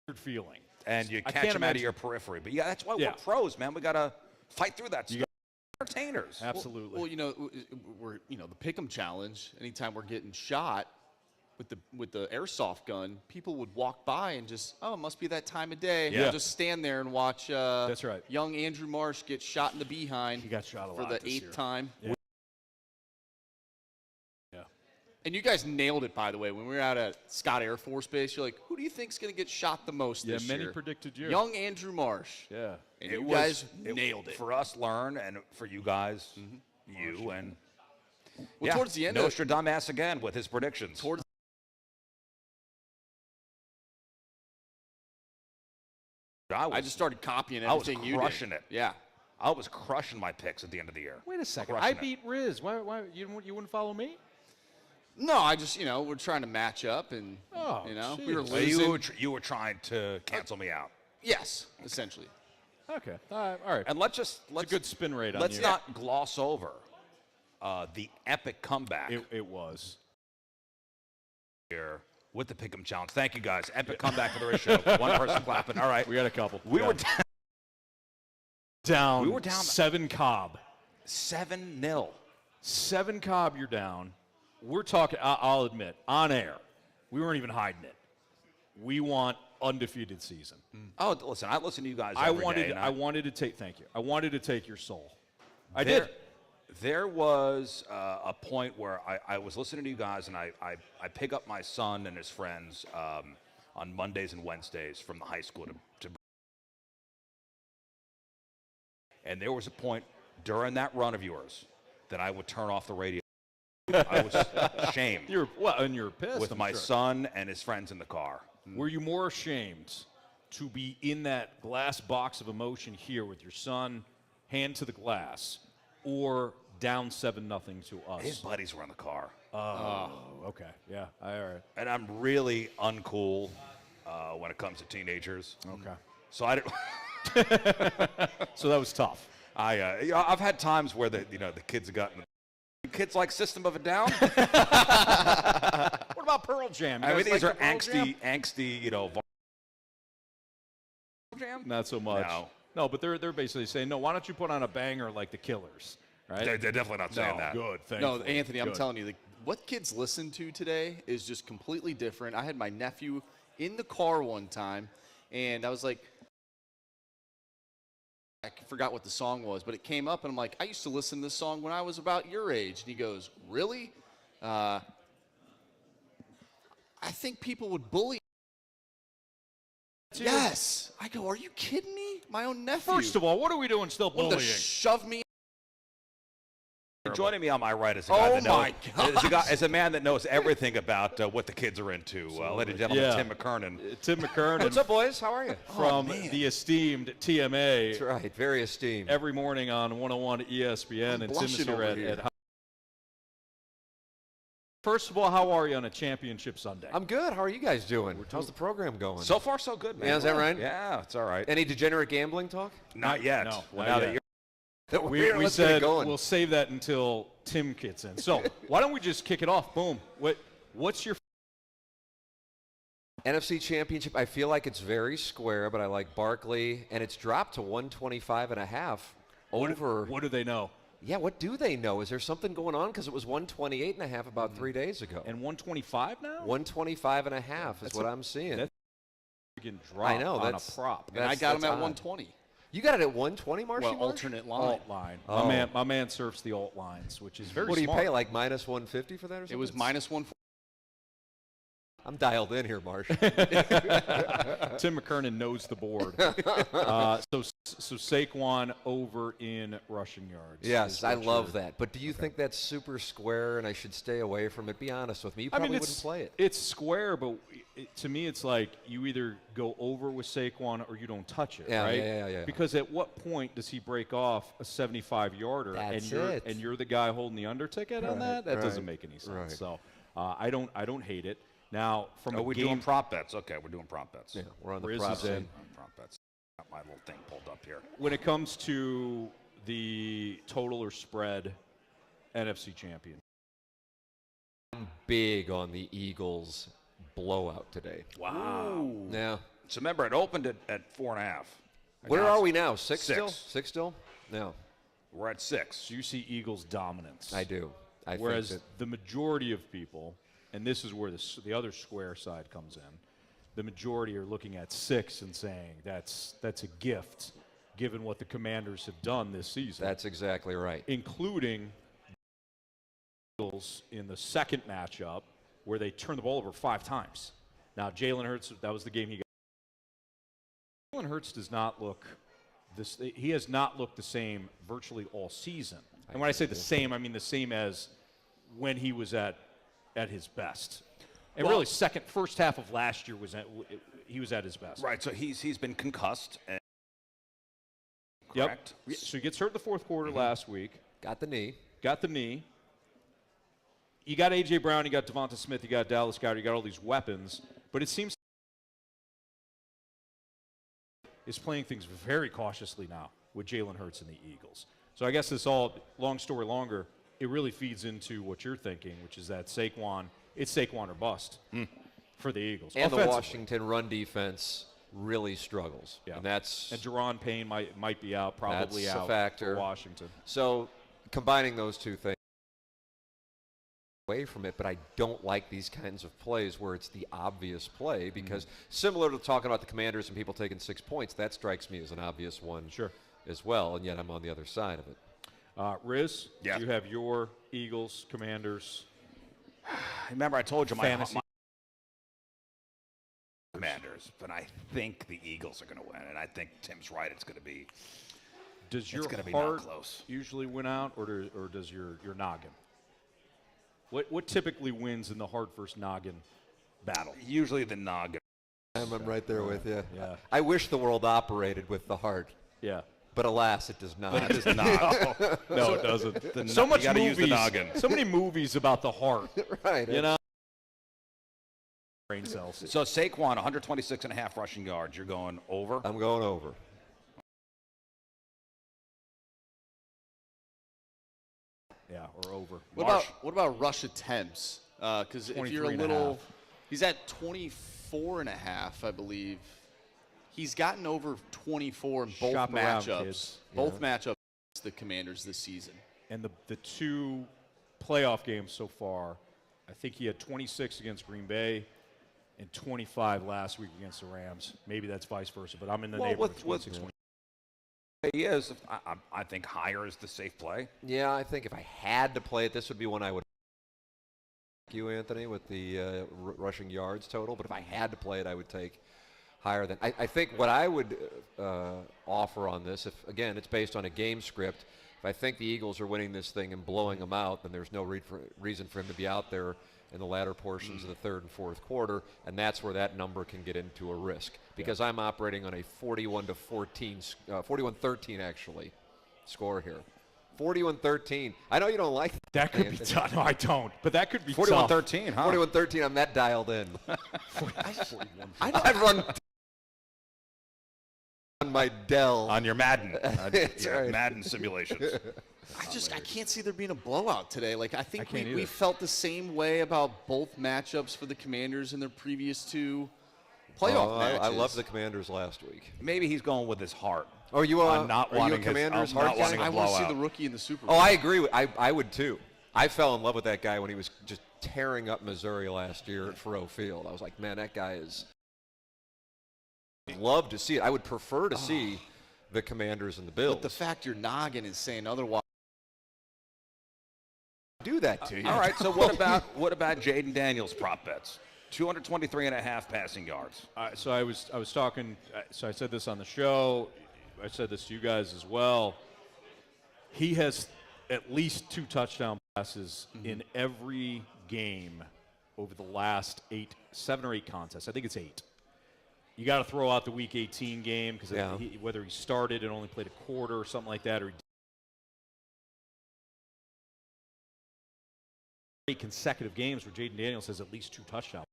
weird feeling. And you I catch can't them out of imagine- your periphery. But yeah, that's why Yeah. we're pros, man. We got to fight through that stuff. Entertainers. Absolutely. Well, we're the Pick'em challenge. Anytime we're getting shot with the airsoft gun, people would walk by and just, it must be that time of day. Yeah. We'll just stand there and watch. That's right. Young Andrew Marsh get shot in the behind. He got shot a for lot the this 8th year. time. Yeah. And you guys nailed it, by the way. When we were out at Scott Air Force Base, you're like, who do you think's going to get shot the most Yeah, this year? many predicted you. Young Andrew Marsh. Yeah. And you guys nailed it. For us, learn, and for you guys, you, and Well, towards the end of Nostradamus again with his predictions. I just started copying I was everything you did. crushing it. Yeah. I was crushing my picks at the end of the year. Wait a second. Crushing I it. beat Riz. Why you wouldn't follow me? No, I just, we're trying to match up, and, Oh, we were geez. losing. You were trying to cancel me out. Yes, essentially. Okay. All right. And let's It's a good spin rate on let's you. not gloss over the epic comeback It was. here with the Pick'em Challenge. Thank you, guys. Epic comeback for the Riz Show. One person clapping. All right. We got a couple. We were down. We were down 7 Cobb. 7-0. 7 Cobb. You're down. We're talking. I'll admit, on air, We weren't even hiding it. We want undefeated season. Oh, listen, I listen to you guys I every day, and I wanted to take. Thank you. I wanted to take your soul. I There- did. There was a point where I was listening to you guys, and I pick up my son and his friends on Mondays and Wednesdays from the high school to and there was a point during that run of yours that I would turn off the radio. I was shamed And you're pissed with I'm my sure. son and his friends in the car. Were you more ashamed to be in that glass box of emotion here with your son, hand to the glass, or down 7-0 to us? His buddies were in the car. Oh, okay. Yeah. All right. And I'm really uncool when it comes to teenagers. Okay. So I didn't. So that was tough. I've had times where the kids have gotten. Kids like System of a Down. What about Pearl Jam? You I mean, guys these like are the Pearl Jam? angsty, Jam. Not so much. No. No, but they're basically saying, no, why don't you put on a banger like the Killers, right? They're definitely not saying that. Good. No, Thankfully. Anthony, I'm Good. telling you, what kids listen to today is just completely different. I had my nephew in the car one time, and I was like, I forgot what the song was, but it came up, and I'm like, I used to listen to this song when I was about your age. And he goes, really? I think people would bully. Yes. I go, are you kidding me? My own nephew. First of all, what are we doing still wanted to bullying? shove me. Joining me on my right is a guy Oh that my knows, is a man that knows everything about what the kids are into. Ladies and gentlemen, Yeah. Tim McKernan. Tim McKernan. What's up, boys? How are you? From the esteemed TMA. That's right. Very esteemed. Every morning on 101 ESPN. I'm And Tim is blushing here over at here. First of all, how are you on a championship Sunday? I'm good. How are you guys doing? How's the program going? So far, so good, man. Yeah, is that right? Yeah, it's all right. Any degenerate gambling talk? Not yet. No, Well, not now yet. that you're we Let's get it said going. we'll save that until Tim gets in. So why don't we just kick it off? Boom. What's your NFC Championship, I feel like it's very square, but I like Barkley, and it's dropped to 125.5 over. What do they know? Yeah, what do they know? Is there something going on? Because it was 128.5 about 3 days ago. And 125 now? 125.5 is what I'm seeing. that's Freaking drop I know, on that's- a prop. And I That's- got him that's at odd. 120. You got it at 120, Marshy? Well, Marsh? alternate line. Alt line. Oh. My man surfs the alt lines, which is very What do you smart. pay, like minus 150 for that or something? It was minus 140. I'm dialed in here, Marsh. Tim McKernan knows the board. So Saquon over in rushing yards. Yes, is I what love you're- that. But do you think that's super square and I should stay away from it? Be honest with me. You probably wouldn't play it. It's square, but to me, it's like you either go over with Saquon or you don't touch it, Yeah, right? yeah. Because at what point does he break off a 75-yarder That's and it. you're the guy holding the under ticket on that? That doesn't right, make any sense. right. So I don't hate it. Now from Oh, a we're game doing prop bets. Okay, we're doing prop bets. Yeah, we're on the Riz prop is in. scene. Prop bets. Got my little thing pulled up here. when it comes to the total or spread NFC champion. Big on the Eagles blowout today. Wow. Yeah. So remember, it opened at 4.5. Where Now are it's we now? Six 6. still? 6 still? No. We're at 6. So you see Eagles dominance. I do. I Whereas think the majority of people, and this is where the other square side comes in, the majority are looking at 6 and saying that's a gift, given what the Commanders have done this season, that's exactly right. including Eagles in the second matchup where they turned the ball over 5 times. Now Jalen Hurts, that was the game he got. Jalen Hurts does not look this. He has not looked the same virtually all season. And when I say the same, I mean the same as when he was at his best. And Well- really, first half of last year he was at his best. Right, so he's been concussed. And Yep. correct? So he gets hurt in the fourth quarter last week. Got the knee. Got the knee. You got A.J. Brown, you got Devonta Smith, you got Dallas Goedert, you got all these weapons. But it seems is playing things very cautiously now with Jalen Hurts and the Eagles. So I guess this all, long story longer, it really feeds into what you're thinking, which is that it's Saquon or bust for the Eagles. And the Offensively. Washington run defense really struggles. Yeah. And that's And Jerron Payne might be out, probably That's a out factor. for Washington. so combining those two things. away from it, but I don't like these kinds of plays where it's the obvious play because similar to talking about the Commanders and people taking 6 points, that strikes me as an obvious one as well, and yet I'm on the other side of it. Riz, do you have your Eagles, Commanders? Remember, I told you my fantasy Commanders, but I think the Eagles are going to win, and I think Tim's right. It's going to be. Does your heart heart close. usually win out, or does your noggin? What typically wins in the heart versus noggin battle? Usually the noggin. I'm right there with you. Yeah. I wish the world operated with the heart. Yeah. But alas, it does not. But it does not. No, it doesn't. So much movies. Use the noggin. So many movies about the heart. Right. You know. Brain cells. So Saquon, 126.5 rushing yards. You're going over? I'm going over. Yeah, or over. What about rush attempts? Because if you're a little, he's at 24.5, I believe. He's gotten over 24 in both matchups. Both matchups against the Commanders this season. And the two playoff games so far, I think he had 26 against Green Bay and 25 last week against the Rams. Maybe that's vice versa, but I'm in the neighborhood of 26, 20. He is. I think higher is the safe play. Yeah, I think if I had to play it, this would be one I would. Thank you, Anthony, with the rushing yards total. But if I had to play it, I would take higher than. I think what I would offer on this, if again it's based on a game script, if I think the Eagles are winning this thing and blowing them out, then there's no reason for him to be out there in the latter portions of the third and fourth quarter, and that's where that number can get into a risk because I'm operating on a 41-13 actually score here. 41-13. I know you don't like that. Could be tough. No, I don't. But that could be 41-13, huh? 41-13. I'm that dialed in. I'd run on my Dell. On your Madden. Right. Madden simulations. I can't see there being a blowout today. Like I think we felt the same way about both matchups for the Commanders in their previous two playoff matches. I love the Commanders last week. Maybe he's going with his heart. Are you a Commanders heart guy? I want to see the rookie in the Super Bowl. Oh, I agree. I would too. I fell in love with that guy when he was just tearing up Missouri last year at Faroe Field. I was like, man, that guy is. I'd love to see it. I would prefer to see the Commanders and the Bills. But the fact your noggin is saying otherwise. Do that to you. All right. So what about Jaden Daniels prop bets? 223.5 passing yards. So I was talking. So I said this on the show. I said this to you guys as well. He has at least 2 touchdown passes in every game over the last 7 or 8 contests. I think it's 8. You got to throw out the Week 18 game because whether he started and only played a quarter or something like that, or 8 consecutive games where Jaden Daniels has at least 2 touchdowns.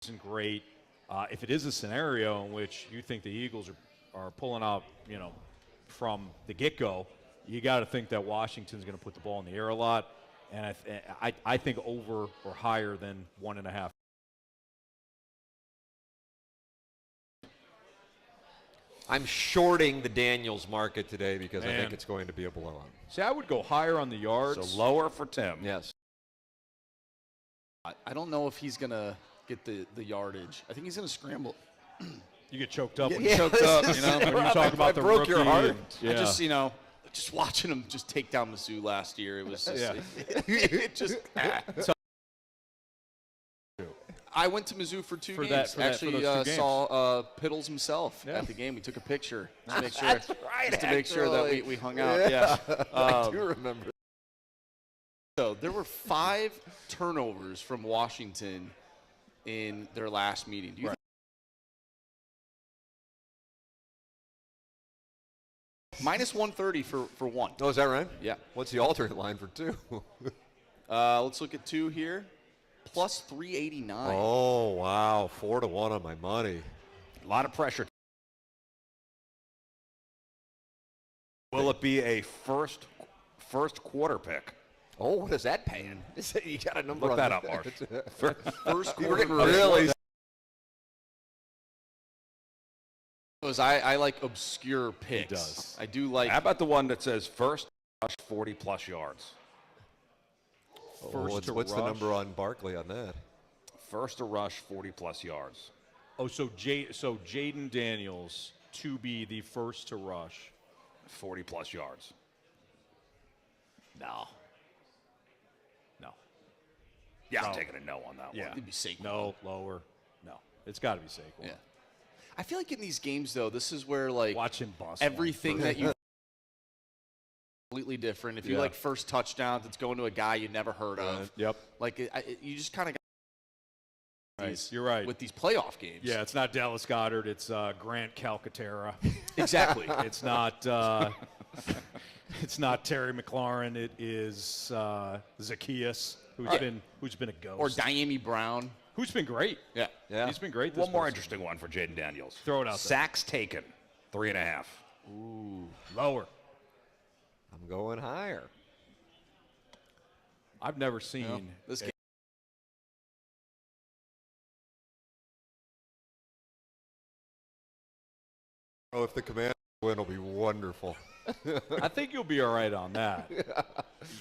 Isn't great. If it is a scenario in which you think the Eagles are pulling out, from the get-go, you got to think that Washington's going to put the ball in the air a lot, and I think over or higher than 1.5. I'm shorting the Daniels market today because I think it's going to be a blowout. See, I would go higher on the yards. So lower for Tim. Yes. I don't know if he's going to get the yardage. I think he's going to scramble. You get choked up. When you talk about the broke rookie. your heart. I just, just watching him just take down Mizzou last year, it was just, it just. I went to Mizzou for 2 games. Actually, saw Piddles himself at the game. We took a picture to make sure, to make sure that we hung out. Yeah, I do remember. So there were 5 turnovers from Washington in their last meeting. Do you think minus 130 for 1? Oh, is that right? Yeah. What's the alternate line for 2? Let's look at 2 here. Plus 389. Oh, wow. 4-1 on my money. A lot of pressure. Will it be a first quarter pick? Oh, what is that paying? You got a number Look on that up, Marsh. First We're quarter. getting really. Because I like obscure picks. He does. I do like. How about the one that says first rush 40-plus yards? What's the number on Barkley on that? First to rush 40-plus yards. Oh, so Jaden Daniels to be the first to rush 40-plus yards. No. Yeah, No. I'm taking a no on that one. It'd be Saquon. No, lower. No. It's got to be Saquon. Yeah. I feel like in these games, though, this is where, like, Watch him bust. everything that you completely different. If you like first touchdowns, it's going to a guy you never heard of. Yep. Like, you just kind of got Right. You're right. with these playoff games. Yeah, it's not Dallas Goedert. It's Grant Calcaterra. Exactly. It's not. It's not Terry McLaurin. It is Zacchaeus, who's been a ghost. Or Diami Brown. Who's been great. Yeah. He's been great. This One more postseason. interesting one for Jaden Daniels. Throw it out there. Sacks taken, 3.5. Ooh, lower. I'm going higher. I've never seen This game. Oh, if the Commanders win, it'll be wonderful. I think you'll be all right on that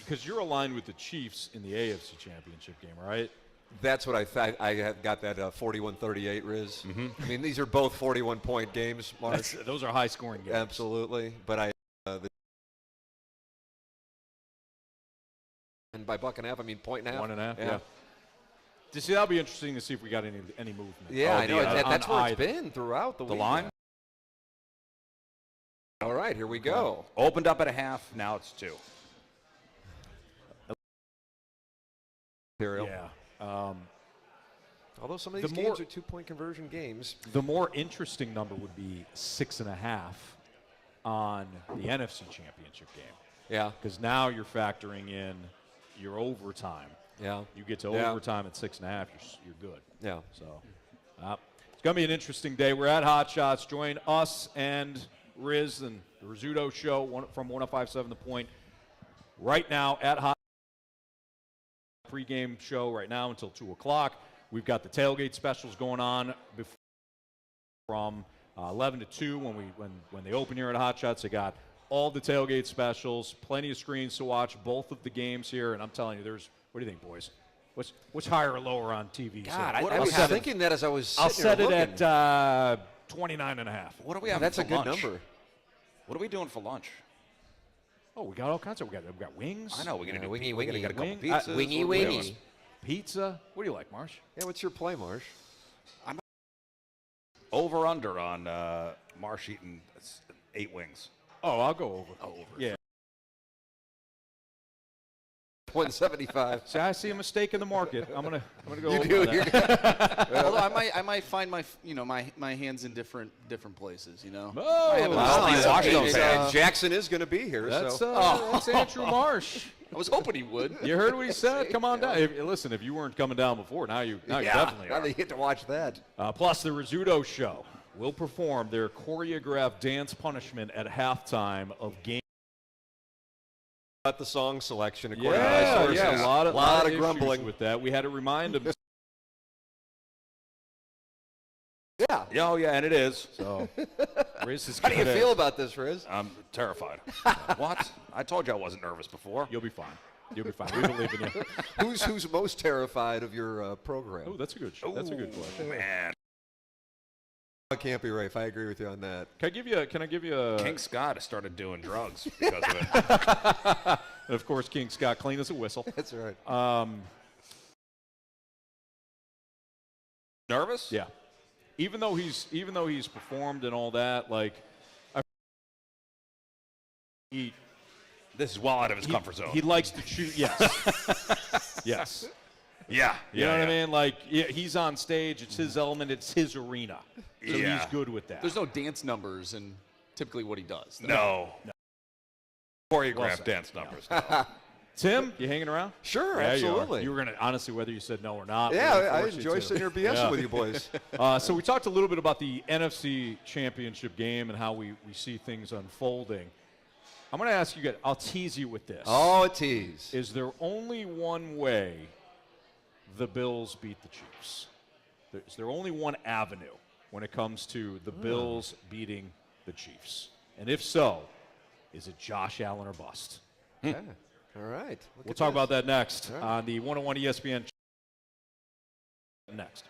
because you're aligned with the Chiefs in the AFC Championship game, right? That's what I thought. I have got that 41-38, Riz. I mean, these are both 41-point games, Mark. Those are high-scoring games. Absolutely. But and by buck and a half, I mean point and a half. 1.5. Yeah. You see, that'll be interesting to see if we got any movement. Yeah, I know. That's where it's either. been throughout the week. line? All right, here we go. Opened up at a half. Now it's 2. Material. Yeah. Although some of these games are 2-point conversion games. The more interesting number would be 6.5 on the NFC Championship game. Yeah. Because now you're factoring in your overtime. Yeah. You get to overtime at 6.5, you're good. Yeah. So it's going to be an interesting day. We're at Hotshots. Join us and Riz and the Rizzuto show from 105.7 The Point right now at Hot. Pregame show right now until 2 o'clock. We've got the tailgate specials going on from 11 to 2 when they open here at Hotshots. They got all the tailgate specials, plenty of screens to watch both of the games here. And I'm telling you, what do you think, boys? What's higher or lower on TV? God, I was thinking that as I was sitting I'll set here it looking. at 29.5. What do we have That's for a good lunch? number. What are we doing for lunch? Oh, we got all kinds of. We got wings. I know we're gonna do wingy, we're gonna wingy. get a couple Wing- pizzas. wingy, What are we wingy. doing? Pizza. What do you like, Marsh? Yeah, what's your play, Marsh? Over under on Marsh eating 8 wings. Oh, I'll go over. Oh, over. Yeah. 175. See, I see a mistake in the market. I'm gonna go. You over do. on that. Although I might find my hands in different places. You know. Oh, I haven't Well, seen he's it. Washington It's, fan. Jackson is going to be here. that's so. that's Andrew Marsh. I was hoping he would. You heard what he said. Come on down. Listen, if you weren't coming down before, now you definitely now are. they get to watch that. Plus, the Rizzuto show will perform their choreographed dance punishment at halftime of game. About the song selection, according to my sources. Yeah, a lot of of grumbling. issues with that. We had to remind them. Yeah. Yeah, oh yeah, and it is. So, Riz is How do you good. feel about this, Riz? I'm terrified. What? I told you I wasn't nervous before. You'll be fine. You'll be fine. We believe in you. Who's most terrified of your program? Oh, that's a good question. Man. I can't be Rafe. I agree with you on that. Can I give you a King Scott has started doing drugs because of it. And of course, King Scott, clean as a whistle. That's right. Nervous? Yeah. Even though he's performed and all that, like, This is well out of his comfort zone. he likes to choose. Yes. Yes. Yeah. You know what I mean? Like, he's on stage. It's his element. It's his arena. So Yeah. he's good with that. There's no dance numbers in typically what he does. No. Well Choreographed said. dance numbers. No. Tim, you hanging around? Sure, Yeah, absolutely. You were going to, honestly, whether you said no or not. Yeah, we're gonna I force you enjoy to. sitting here BSing Yeah. with you boys. So we talked a little bit about the NFC Championship game and how we see things unfolding. I'm going to ask you guys, I'll tease you with this. Oh, a tease. Is there only one way the Bills beat the Chiefs? Is there only one avenue when it comes to the Bills beating the Chiefs? And if so, is it Josh Allen or bust? Yeah. All right. We'll talk about that next on the 101 ESPN. Next.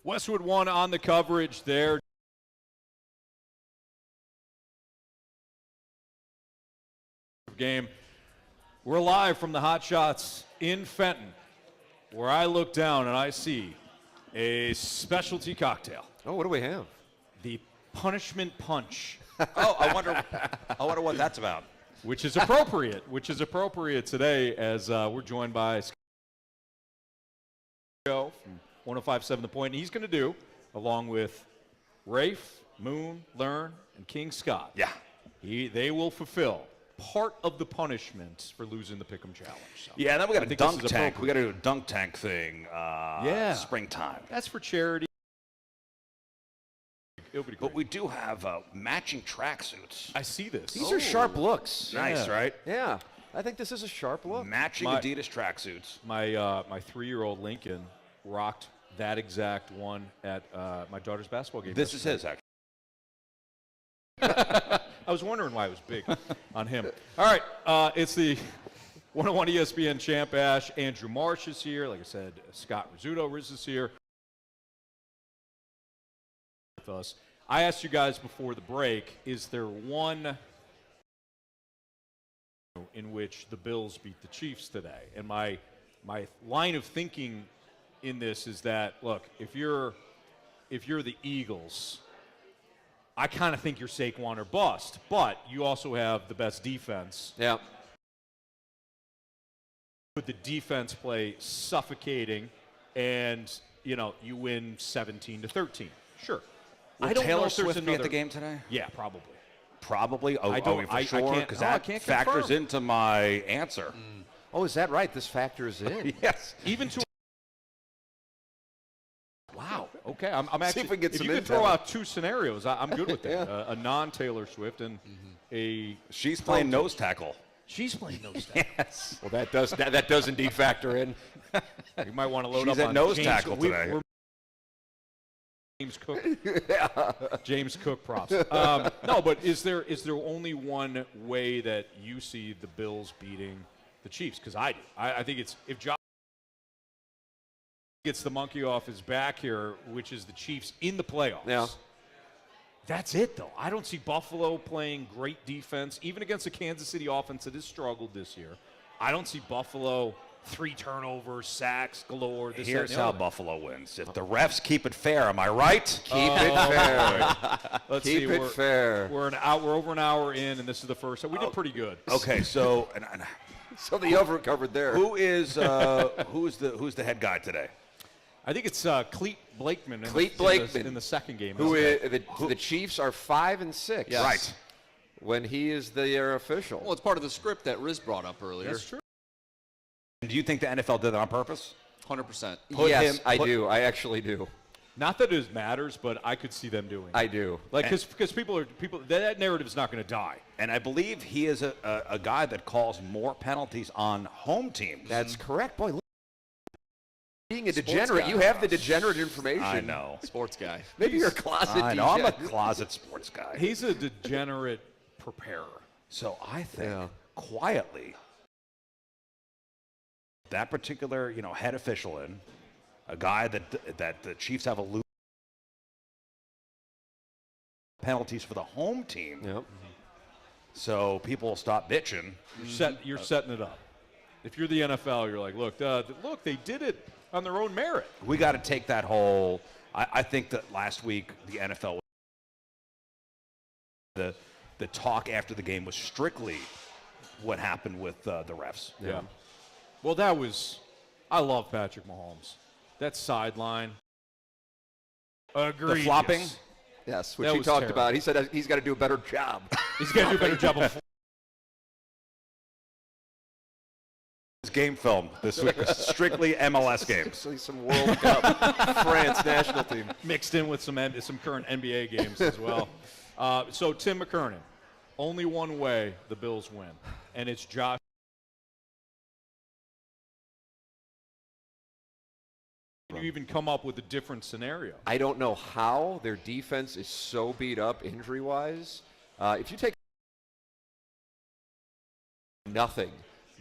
Westwood won on the coverage there. Game. We're live from the Hotshots in Fenton, where I look down and I see a specialty cocktail. Oh, what do we have? The Punishment Punch. Oh, I wonder what that's about. Which is appropriate. Which is appropriate today as we're joined by from 105.7 The Point. And he's going to do, along with Rafe, Moon, Learn, and King Scott. Yeah. They will fulfill part of the punishment for losing the Pick'em Challenge. So Yeah, and then we got a dunk tank. We got to do a dunk tank thing. Springtime. That's for charity. It'll be great. But we do have matching tracksuits. I see this. These are sharp looks. Nice, right? Yeah. I think this is a sharp look. Matching Adidas tracksuits. My 3-year-old Lincoln rocked that exact one at my daughter's basketball game. This is his, actually. I was wondering why it was big on him. All right, it's the 101 ESPN Champ Ash. Andrew Marsh is here. Like I said, Scott Rizzuto is here with us. I asked you guys before the break, is there one in which the Bills beat the Chiefs today? And my line of thinking in this is that, look, if you're the Eagles, I kind of think you're Saquon or bust, but you also have the best defense. Yeah. With the defense play suffocating, and you win 17-13. Sure. Will Taylor Swift be at the game today? Yeah, probably. Probably. Oh, I don't. for sure, because that factors confirm. into my answer. Oh, is that right? This factors in. Yes. Even to. Wow. Okay. I'm actually. See if we get some you could intel. throw out two scenarios, I'm good with that. A non-Taylor Swift and a. She's playing nose tackle. She's playing nose tackle. Yes. Well, that does indeed factor in. You might want to load She's up at on nose James, tackle today. we're James Cook. James Cook props. No, but is there only one way that you see the Bills beating the Chiefs? Because I do. I think it's if Josh gets the monkey off his back here, which is the Chiefs in the playoffs. Yeah. That's it, though. I don't see Buffalo playing great defense, even against a Kansas City offense that has struggled this year. I don't see Buffalo 3 turnovers, sacks galore. Here's how Buffalo wins. If the refs keep it fair, am I right? Keep it fair. Let's Keep see. it fair. We're over an hour in, and this is the first. We did pretty good. Okay, so So the over covered there. who's the head guy today? I think it's Cleet Blakeman. In the second game. The Chiefs are 5-6. Yes. Right. When he is their official. Well, it's part of the script that Riz brought up earlier. That's true. Do you think the NFL did that on purpose? 100%. Yes, I do. I actually do. Not that it matters, but I could see them doing it. I do. Like, because people that narrative is not going to die. And I believe he is a guy that calls more penalties on home teams. That's correct. Boy, look, being a Sports degenerate, guy. you have the degenerate information. I know. Sports guy. Maybe you're a closet I know. I'm a degenerate. closet sports guy. He's a degenerate preparer. So I think Yeah. quietly that particular head official a guy that the Chiefs have a loose penalties for the home team. Yep. So people will stop bitching. You're setting it up. If you're the NFL, you're like, look, they did it on their own merit. We got to take that whole. I think that last week the NFL, the talk after the game was strictly what happened with the refs. Yeah. Well, I love Patrick Mahomes. That sideline. Agreed. The flopping. Yes, That which he was talked terrible. about. He said he's got to do a better job. He's got to do a better job of. Game film this week was strictly MLS games. Actually, some World Cup France national team. Mixed in with some current NBA games as well. So Tim McKernan, only one way the Bills win, and it's Josh. Can you even come up with a different scenario? I don't know how their defense is so beat up injury-wise. If you take nothing,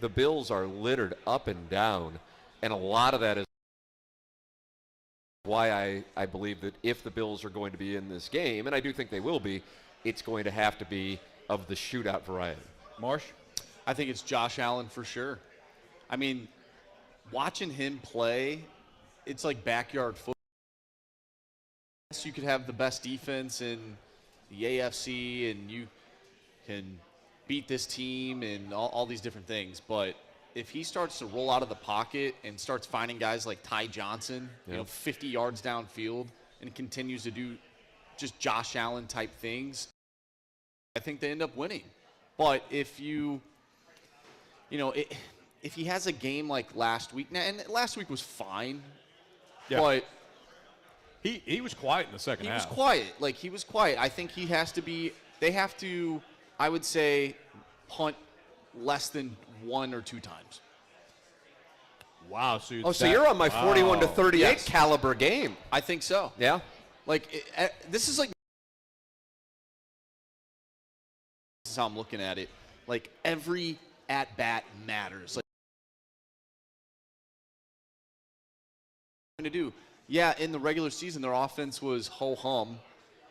the Bills are littered up and down, and a lot of that is why I believe that if the Bills are going to be in this game, and I do think they will be, it's going to have to be of the shootout variety. Marsh? I think it's Josh Allen for sure. I mean, watching him play, it's like backyard football. You could have the best defense in the AFC, and you can beat this team and all these different things. But if he starts to roll out of the pocket and starts finding guys like Ty Johnson, 50 yards downfield, and continues to do just Josh Allen type things, I think they end up winning. But if if he has a game like last week, and last week was fine, but he was quiet in the second half. He was quiet. He was quiet. I think they have to, I would say, punt less than 1 or 2 times. Wow. So you're on my 41-38 Yes. caliber game. I think so. Yeah. This is like, this is how I'm looking at it. Like every at-bat matters. Like, to do. Yeah, in the regular season, their offense was ho-hum.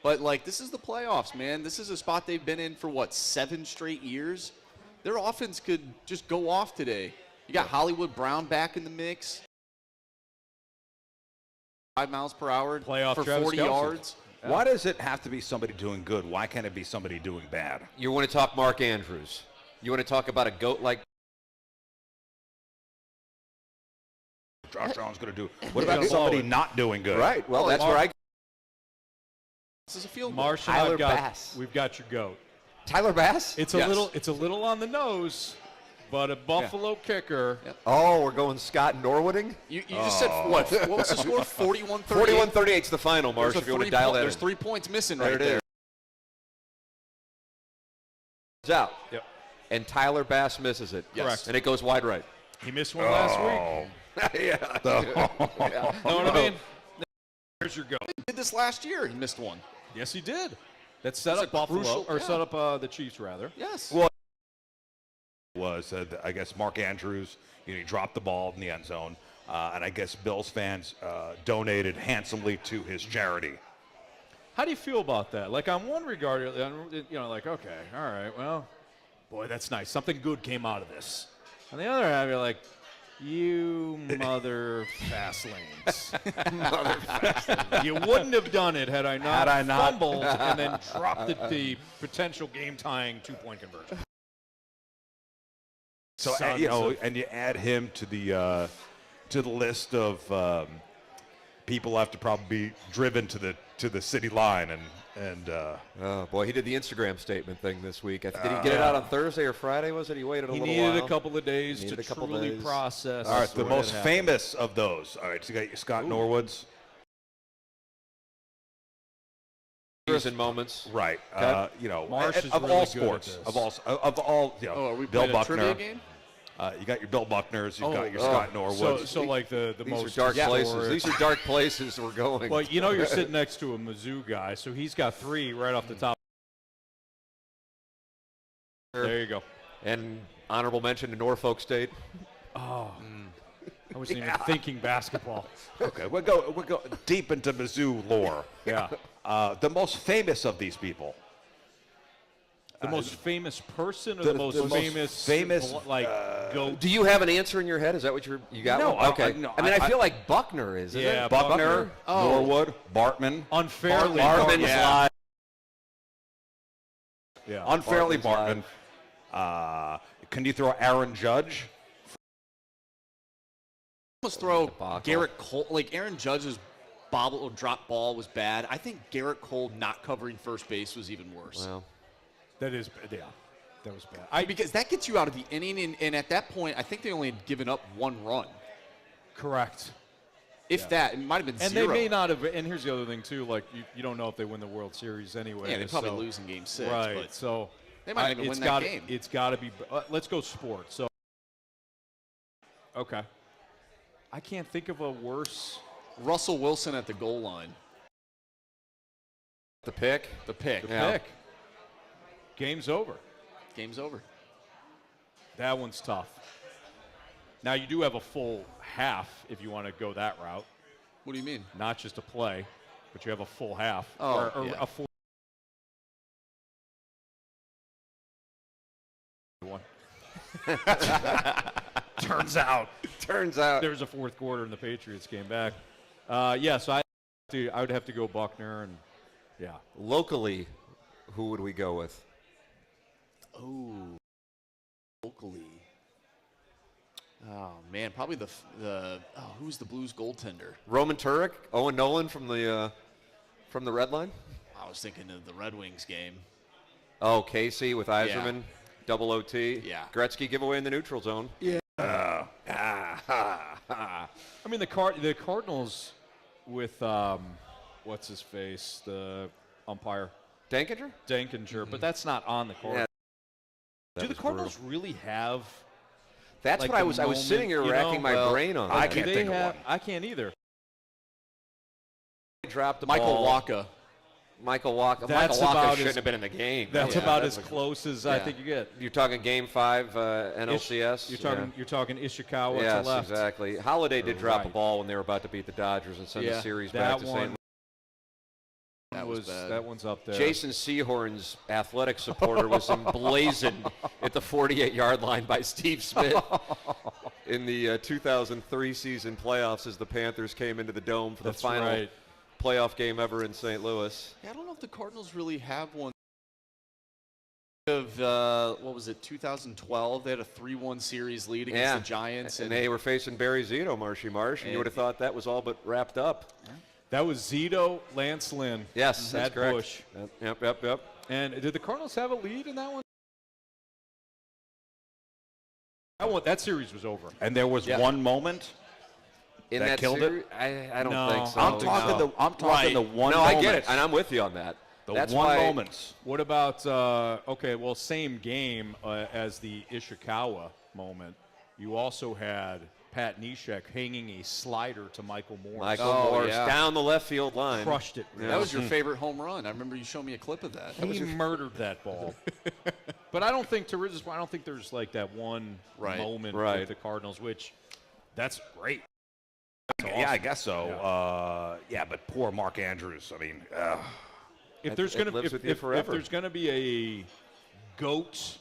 But, like, this is the playoffs, man. This is a spot they've been in for, 7 straight years? Their offense could just go off today. You got Hollywood Brown back in the mix. 5 miles per hour Playoff for Travis 40 Kelce. yards. Yeah. Why does it have to be somebody doing good? Why can't it be somebody doing bad? You want to talk Mark Andrews. You want to talk about a GOAT like Josh Allen's going to do. What about somebody not doing good? Right. Well, that's where I. This is a field goal. Marshall, Tyler Bass. we've got your GOAT. Tyler Bass? It's a little on the nose, but a Buffalo kicker. Yep. Oh, we're going Scott Norwooding? You just said, what was the score? 41-38? 41-38 is the final, Marsh, if you want to dial that in. There's 3 points missing There right it there. is. It's out. Yep. And Tyler Bass misses it. Yes. Correct. And it goes wide right. He missed one last week. Yeah. Know what I mean? Here's your GOAT. He did this last year. He missed one. Yes, he did. That set It's up a Buffalo, crucial- or yeah. set up the Chiefs, rather. Yes. Well, was I guess Mark Andrews, he dropped the ball in the end zone, and I guess Bills fans donated handsomely to his charity. How do you feel about that? Like, on one regard, like, okay, all right, well, boy, that's nice. Something good came out of this. On the other hand, you're like, you mother fast lanes. You wouldn't have done it had I not fumbled and then dropped the potential game-tying 2-point conversion. So and you add him to the list of people who have to probably be driven to the city line and Oh, boy, he did the Instagram statement thing this week. Did he get it out on Thursday or Friday, was it? He waited a little while. He needed a couple of days to truly days. process. all right, the what most had happened. famous of those. All right, so you got Scott Norwood's. In moments. Right. Okay. Marsh is of really all good at sports, this. of all, are we Bill playing a trivia Buckner. game? You got your Bill Buckners. You've got your Scott Norwoods. So like the These most are dark places. historic- These are dark places we're going. Well, you're sitting next to a Mizzou guy, so he's got 3 right off the top. There you go. And honorable mention to Norfolk State. Oh, I wasn't even thinking basketball. Okay, we'll go deep into Mizzou lore. Yeah. The most famous of these people. The most famous person or the the most most famous, famous, GOAT? Do you have an answer in your head? Is that what you got? No, one? Okay. no, I feel like Buckner is. Isn't Yeah, it? Buckner, Oh. Norwood, Bartman. Unfairly. Bartman's Yeah. live. Yeah. Unfairly Bartman's Bartman. Can you throw Aaron Judge? Almost throw Debacle. Garrett Cole. Like, Aaron Judge's bobble or drop ball was bad. I think Garrett Cole not covering first base was even worse. Well, That is, yeah. That was bad. Because that gets you out of the inning, and at that point, I think they only had given up 1 run. Correct. If that, it might have been And 0. they may not have. And here's the other thing too. Like you don't know if they win the World Series anyway. Yeah, they probably so- lose in Game 6. Right. But So they might even win that game. It's got to be. Let's go sports. So. Okay. I can't think of a worse. Russell Wilson at the goal line. the pick. The pick. Pick. Game's over. Game's over. That one's tough. Now you do have a full half if you want to go that route. What do you mean? Not just a play, but you have a full half. Oh, or yeah. a full one. Turns out there's a fourth quarter and the Patriots came back. So I would have to go Buckner and yeah. Locally, who would we go with? Oh, locally. Oh man, probably who's the Blues goaltender? Roman Turek, Owen Nolan from the red line. I was thinking of the Red Wings game. Oh, Casey with Yzerman, double OT. Yeah. Gretzky giveaway in the neutral zone. Yeah. I mean the Cardinals with what's his face, the umpire Dankinger? Dankinger, but that's not on the Cardinals. That Do the was Cardinals brutal. really have? That's like what I the was. I was sitting here moment, you know, racking my well, brain on. I that. can't Do they think of have? one. I can't either. Dropped the Michael ball. Wacha. Michael Walker shouldn't have been in the game. That's about as close as I think you get. You're talking Game 5 NLCS. You're talking Ishikawa yes, to left. Exactly. Holiday did drop a ball when they were about to beat the Dodgers and send the series back to St. Louis. That one's up there. Jason Sehorn's athletic supporter was emblazoned at the 48-yard line by Steve Smith in the 2003 season playoffs as the Panthers came into the Dome for the final playoff game ever in St. Louis. Yeah, I don't know if the Cardinals really have one. Of what was it, 2012? They had a 3-1 series lead against the Giants, and they were facing Barry Zito, Marshy Marsh, and you would have thought that was all but wrapped up. That was Zito, Lance Lynn. Yes, that's correct. Bush. Yep. And did the Cardinals have a lead in that one? That series was over. And there was one moment in that killed series, it? I don't think so. I'm talking the one moment. No, I get it, and I'm with you on that. That's one moment. What about, same game as the Ishikawa moment. You also had Pat Neshek hanging a slider to Michael Morse. Michael Morse down the left field line. Crushed it. Yeah. That was your favorite home run. I remember you showed me a clip of that. He murdered that ball. But I don't think, to Riz's point, I don't think there's like that one moment with the Cardinals, which that's great. That's awesome. Yeah, I guess so. But poor Mark Andrews. I mean, if there's going to be a GOAT,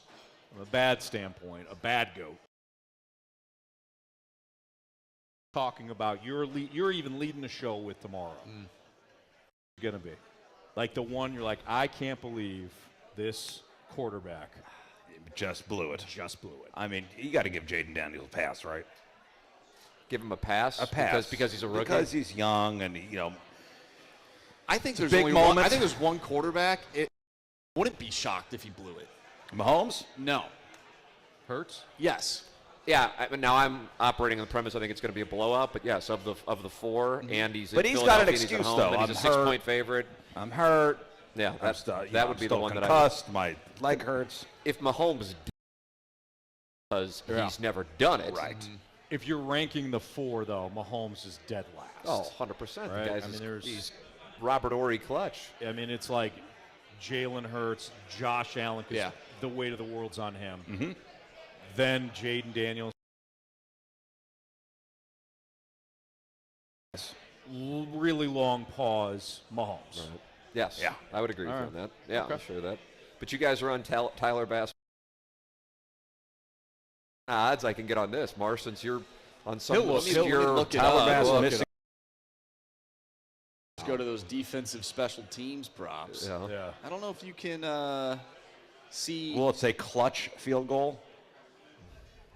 from a bad standpoint, a bad GOAT, talking about you're even leading the show with tomorrow. It's going to be like the one you're like, I can't believe this quarterback just blew it. I mean, you got to give Jaden Daniels a pass, right? Give him a pass? Because he's a rookie? Because he's young and, I think there's only one. I think there's one quarterback. It wouldn't be shocked if he blew it. Mahomes? No. Hurts? Yes. Yeah. Now I'm operating on the premise I think it's going to be a blowout, but yes, of the four, and he's. But he's got an excuse though. He's a 6-point favorite. I'm hurt. Yeah, that would be the one that I. My leg hurts. If Mahomes, because he's never done it, right? If you're ranking the four, though, Mahomes is dead last. Oh, 100%. Right? The guy's he's Robert Horry clutch. I mean, it's like Jalen Hurts, Josh Allen, because the weight of the world's on him. Mm-hmm. Then Jaden Daniels. Really long pause, Mahomes. Right. Yes. Yeah. I would agree with you on that. Yeah, I'm sure of that. But you guys are on Tyler Bass. Odds I can get on this, Mar, since you're on some obscure Tyler Bass missing. Let's go to those defensive special teams props. Yeah. I don't know if you can see. Will it say clutch field goal?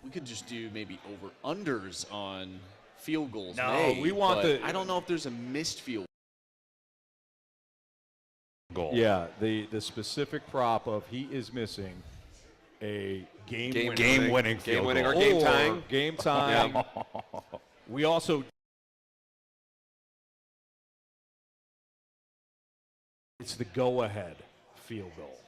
We could just do maybe over-unders on field goals. No, we want I don't know if there's a missed field goal. Yeah, the specific prop of he is missing a game-winning field goal. Or game tying. Game time. We also. It's the go-ahead field goal.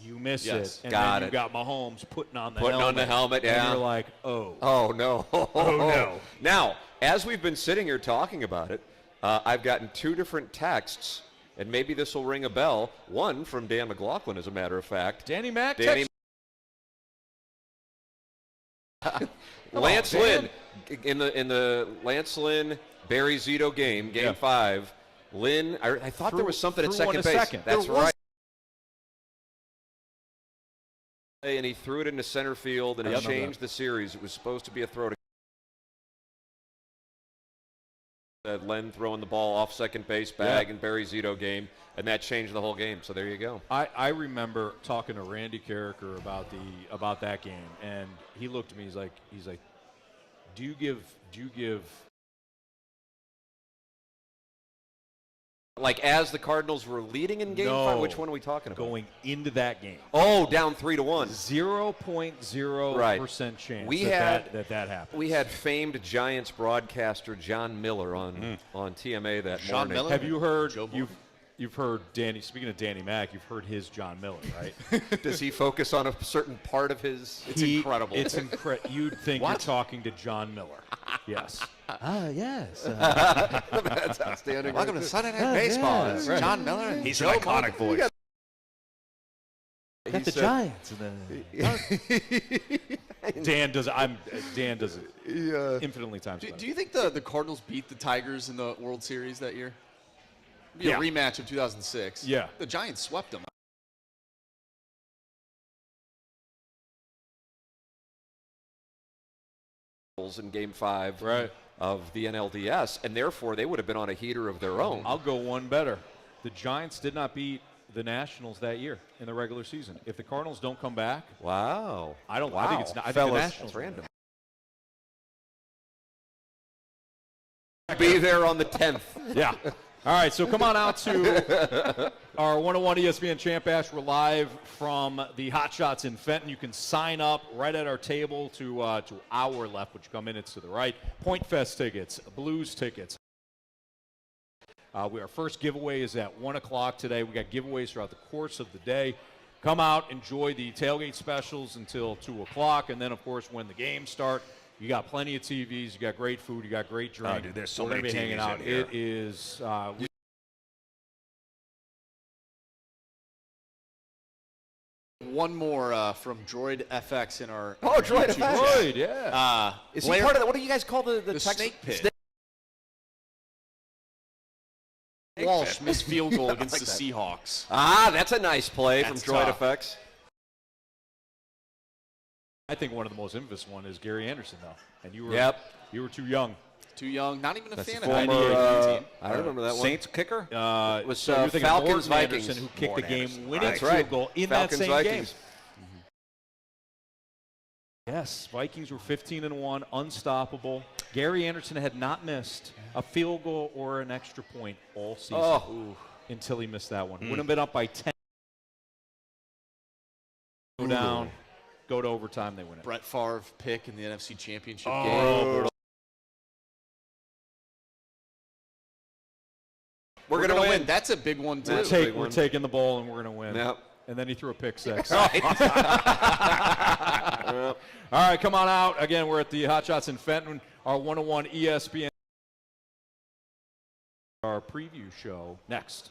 You miss it, and then you got Mahomes putting on the helmet. Yeah. And you're like, oh. Oh, no. Oh, no. Now, as we've been sitting here talking about it, I've gotten two different texts, and maybe this will ring a bell. One from Dan McLaughlin, as a matter of fact. Danny Mac? Lance Lynn, in the Lance Lynn Barry Zito game, Game 5, Lynn, I thought there was something at second base. That's right. And he threw it into center field, and it changed the series. It was supposed to be a throw to Len throwing the ball off second base bag in Barry Zito game, and that changed the whole game. So there you go. I remember talking to Randy Carricker about that game, and he looked at me. He's like, do you give like as the Cardinals were leading in Game 5? Which one are we talking about? Going into that game. Oh, down 3-1. 0.0% chance that happened. We had famed Giants broadcaster John Miller on TMA that morning. Miller? Have you heard? You've heard Danny. Speaking of Danny Mac, you've heard his John Miller, right? Does he focus on a certain part of his? It's incredible. It's incredible. You'd think you're talking to John Miller. Yes. Yes. That's outstanding. Welcome to Sunday Night Baseball. yeah, It's right. John Miller and He's Joe an iconic Morgan. voice. Got the Giants. Dan does it infinitely times better. Do you think the Cardinals beat the Tigers in the World Series that year? It'd be a rematch of 2006. Yeah. The Giants swept them. In Game 5 Right. of the NLDS, and therefore they would have been on a heater of their own. I'll go one better. The Giants did not beat the Nationals that year in the regular season. If the Cardinals don't come back, Wow. I don't. Wow. I think it's not. I think Fellas, the Nationals that's win. random. Be there on the 10th. Yeah. All right, so come on out to our 101 ESPN Champ Bash. We're live from the Hotshots in Fenton. You can sign up right at our table to our left, which come in, it's to the right. Point Fest tickets, Blues tickets. Our first giveaway is at 1 o'clock today. We got giveaways throughout the course of the day. Come out, enjoy the tailgate specials until 2 o'clock, and then, of course, when the games start, you got plenty of TVs, you got great food, you got great drink. Oh, dude, there's so We're many gonna be hanging TVs out. in here. It is One more from Droid FX in our Oh, Droid YouTube FX. chat. good, yeah. Is he Blair- part of the, what do you guys call the the Texas- snake pit. Walsh missed field goal against the Seahawks. Ah, that's a nice play That's from Droid tough. FX. I think one of the most infamous one is Gary Anderson, though. And you were you were too young. Too young, not even a That's fan the of former, 98 team. I remember that one. Saints kicker? It was So you're thinking Falcons, Morton Vikings. Anderson, who kicked Morton the Anderson. game-winning That's field right. goal in Falcons, that same Vikings. game. Yes, Vikings were 15-1, unstoppable. Gary Anderson had not missed a field goal or an extra point all season until he missed that one. Would have been up by 10. Go down, go to overtime, they win it. Brett Favre pick in the NFC Championship Oh, game. We're going to win. That's a big one, too. We're taking the ball and we're going to win. Yep. And then he threw a pick six. All right, come on out. Again, we're at the Hotshots in Fenton, our 101 ESPN. Our preview show next.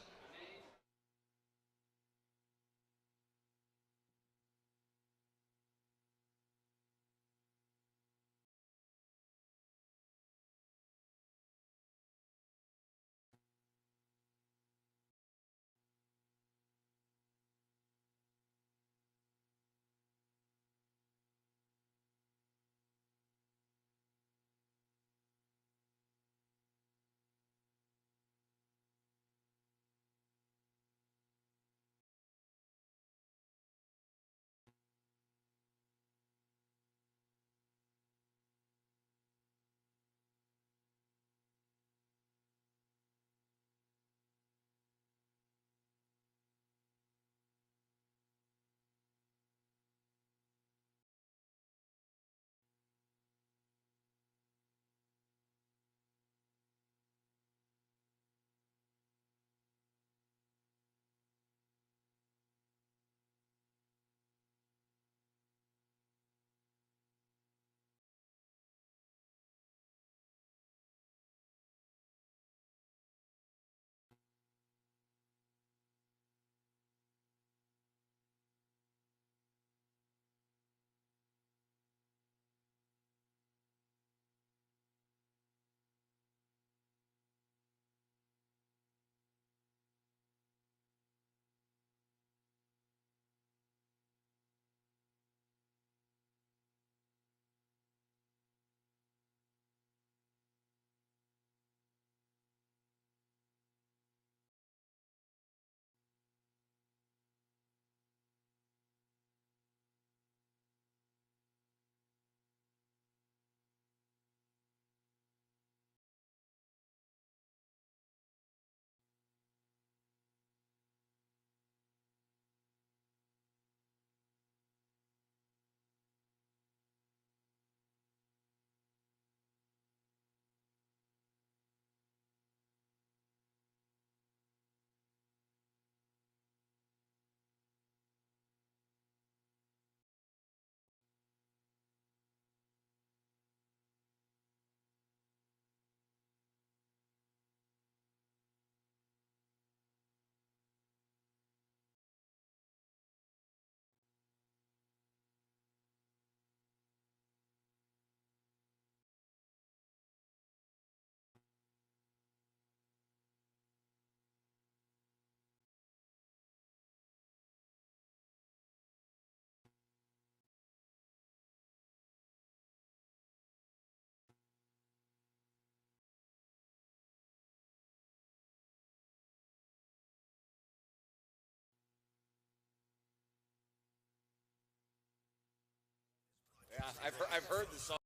I've heard the song.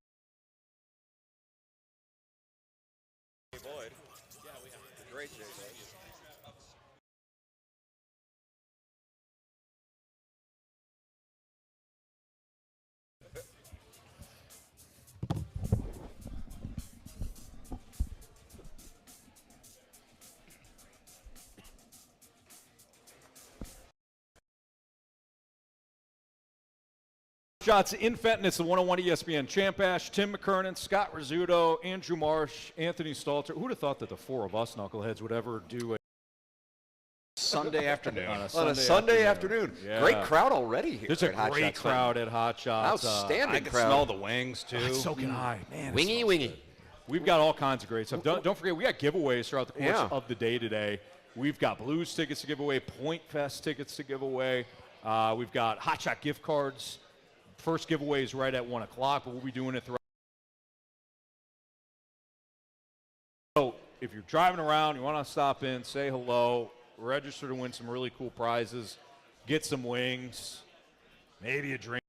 Boyd. Yeah, we have. Great Jay Boyd. Shots in Fenton. It's the 101 ESPN Champ Bash. Tim McKernan, Scott Rizzuto, Andrew Marsh, Anthony Stalter. Who would have thought that the four of us knuckleheads would ever do a Sunday afternoon. on a Sunday afternoon. Yeah. Great crowd already here. There's a at great Hotshots. crowd at Hotshots. Outstanding I can crowd. smell the wings, too. So can I. Man, it Wingy, smells wingy. good. We've got all kinds of great stuff. Don't forget, we got giveaways throughout the course of the day today. We've got Blues tickets to give away, Point Fest tickets to give away. We've got Hotshot gift cards. First giveaway is right at 1 o'clock, but we'll be doing it throughout. So if you're driving around, you want to stop in, say hello, register to win some really cool prizes, get some wings, maybe a drink.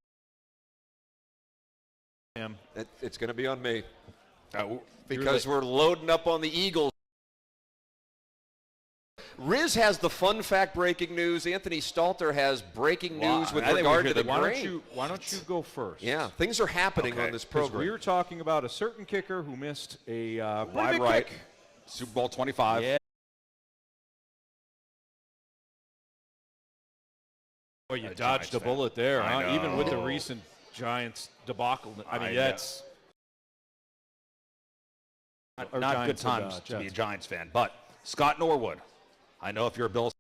It's going to be on me. Because Because we're loading up on the Eagles. Riz has the fun fact breaking news. Anthony Stalter has breaking news with I think regard we to the should- grain. why don't you go first? Yeah, things are happening Okay. on this 'Cause program. we were talking about a certain kicker who missed a pretty Wide big right. kick. Super Bowl 25. Yeah. Oh, you A dodged Giants a fan. bullet there, I huh? Even with the know. recent Giants debacle. I mean, I that's or Not good Giants and, times to be a Jets. Giants fan. But Scott Norwood, I know if you're a Bills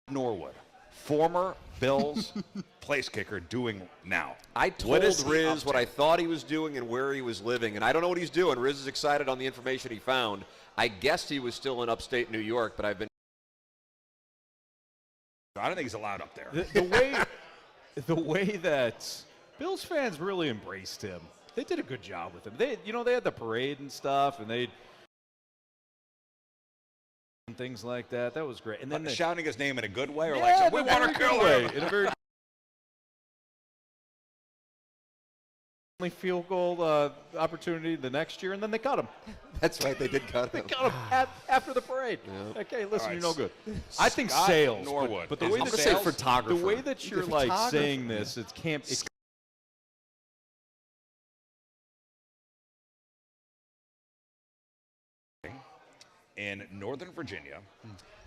Norwood, former Bills place kicker, doing now. I What told is he Riz up what to? I thought he was doing and where he was living, and I don't know what he's doing. Riz is excited on the information he found. I guessed he was still in upstate New York, but I've been. I don't think he's allowed up there. The way that Bills fans really embraced him. They did a good job with him. They had the parade and stuff, and things like that. That was great. And then Shouting his name in a good way, or yeah, like, saying, in we a want very to good kill way, him. in a very only field goal opportunity the next year, and then they cut him. That's right, they did cut They him. got him after the parade. Yeah. Okay, listen, All right, you're no good. I think Scott sales, Norwood. but the Is way he that sales? the way that you're like saying this, it can't. It's In Northern Virginia,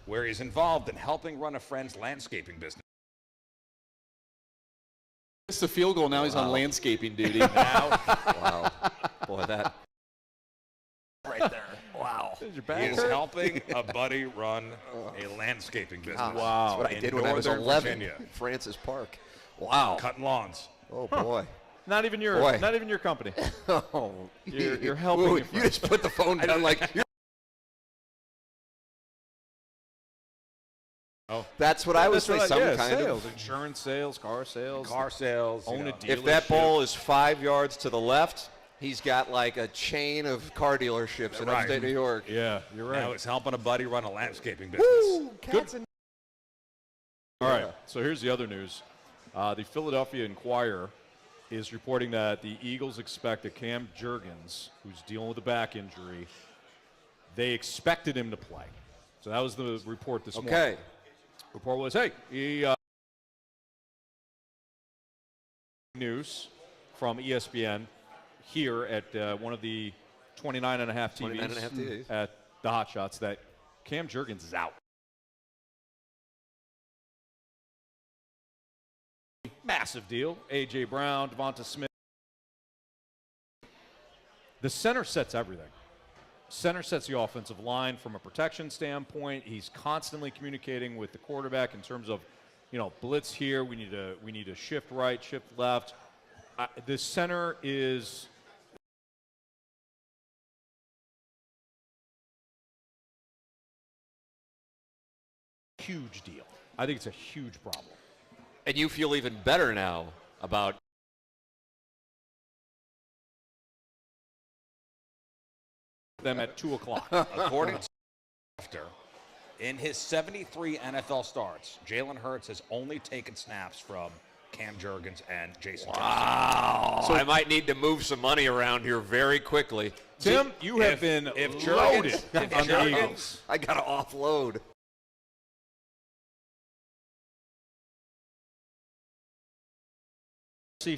where he's involved in helping run a friend's landscaping business. Missed a field goal. Now he's on landscaping duty. Now, Wow. Boy, that. right there. Wow. Does your He back is hurt? helping a buddy run a landscaping business. Wow. That's what I In did when I was Northern 11. Virginia. Francis Park. Wow. Cutting lawns. Oh, boy. Not even your company. Oh, You're helping Ooh, your you friend. just put the phone down like. Oh. That's what I was saying. Some kind sales, of. insurance sales, car sales, Car sales. own you a know. dealership. If that ball is 5 yards to the left, he's got like a chain of car dealerships in Right. upstate New York. Yeah, you're right. Now he's helping a buddy run a landscaping business. Woo! Cats and All right, so here's the other news. The Philadelphia Inquirer is reporting that the Eagles expect that Cam Jurgens, who's dealing with a back injury, they expected him to play. So that was the report this morning. Okay. Report was, hey, he news from ESPN here at one of the 29.5 TVs 29.5 TVs. at the Hotshots that Cam Jurgens is out. Massive deal. A.J. Brown, Devonta Smith. The center sets everything. Center sets the offensive line from a protection standpoint. He's constantly communicating with the quarterback in terms of, blitz here. We need to shift right, shift left. The center is a huge deal. I think it's a huge problem. And you feel even better now about. Them at 2 o'clock. According to after, in his 73 NFL starts, Jalen Hurts has only taken snaps from Cam Jurgens and Jason Wow. So I might need to move some money around here very quickly. Tim, you have been loaded on the Eagles. I got to offload.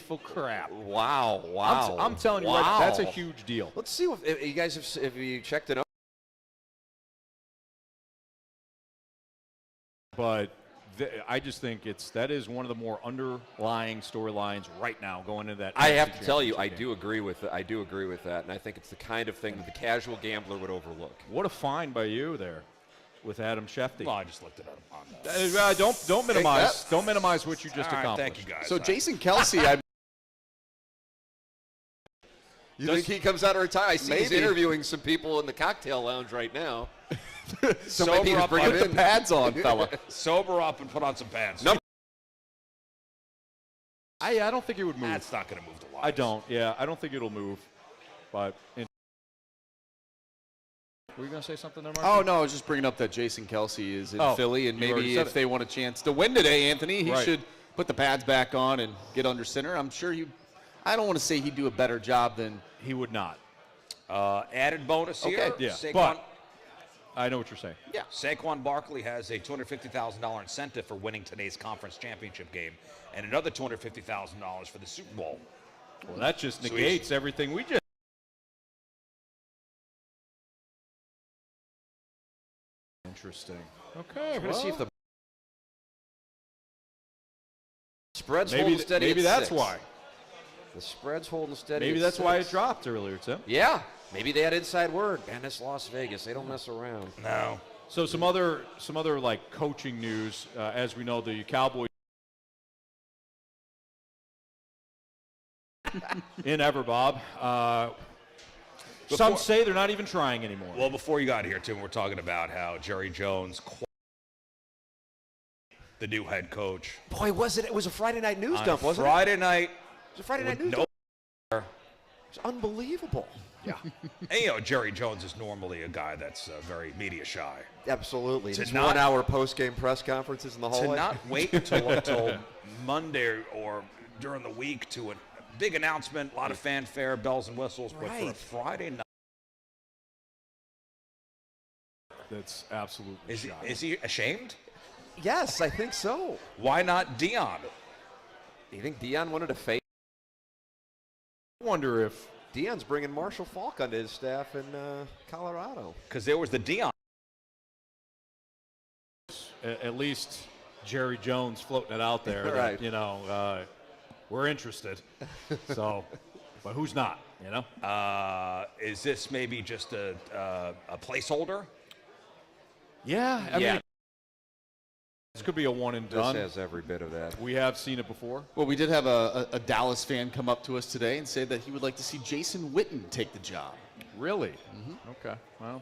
For crap. Wow. I'm telling you, right, that's a huge deal. Let's see if you guys if you checked it out. But I just think that is one of the more underlying storylines right now going into that. I have NFC to tell you, I game. do agree with it. I do agree with that, and I think it's the kind of thing that the casual gambler would overlook. What a find by you there with Adam Schefter. Well, I just looked it up on that. Don't minimize. Don't minimize what you just All right, accomplished. thank you, guys. So Jason Kelce, You think he comes out of retirement? I see he's Maybe. interviewing some people in the cocktail lounge right now. So Sober maybe he's up bringing on it put in. the pads on, fella. Sober up and put on some pants. No. I don't think it would move. That's not going to move the line. I don't. Yeah, I don't think it'll move. But were you going to say something there, Mark? Oh, no, I was just bringing up that Jason Kelce is in Philly, and you already maybe said if it. they want a chance to win today, Anthony, he Right. should put the pads back on and get under center. I'm sure I don't want to say he'd do a better job than He would not. Added bonus here. Okay. Yeah, Saquon, but I know what you're saying. Yeah. Saquon Barkley has a $250,000 incentive for winning today's conference championship game and another $250,000 for the Super Bowl. Well, that just So negates everything we just. Interesting. Okay. We're going to see if well, the spread's maybe holding steady. maybe at that's 6. why. The spread's holding steady. Maybe at that's why it 6. dropped earlier, Tim. Yeah. Maybe they had inside word. Man, it's Las Vegas. They don't mess around. No. So some other like coaching news. As we know, the Cowboys in ever, Bob. Some say they're not even trying anymore. Well, before you got here, Tim, we're talking about how Jerry Jones, the new head coach. Boy, was it? It was a Friday night news On dump, wasn't Friday night. it? It was a Friday night news no- dump. It was unbelievable. Yeah. And, you know, Jerry Jones is normally a guy that's very media shy. Absolutely. To His not- 1 hour post-game press conferences in the hallway. To not wait until Monday or during the week to a big announcement, a lot of fanfare, bells and whistles, but for a Right. Friday night. That's absolutely Is shocking. he ashamed? Yes, I think so. Why not Dion? You think Dion wanted to fake? I wonder if Dion's bringing Marshall Faulk onto his staff in Colorado. Because there was the Dion. at least Jerry Jones floating it out there. that, Right. you know, we're interested. So, but who's not? You know. Is this maybe just a placeholder? Yeah. I mean, this could be a one and This done. has every bit of that. We have seen it before. Well, we did have a Dallas fan come up to us today and say that he would like to see Jason Witten take the job. Really? Mm-hmm. Okay. Well,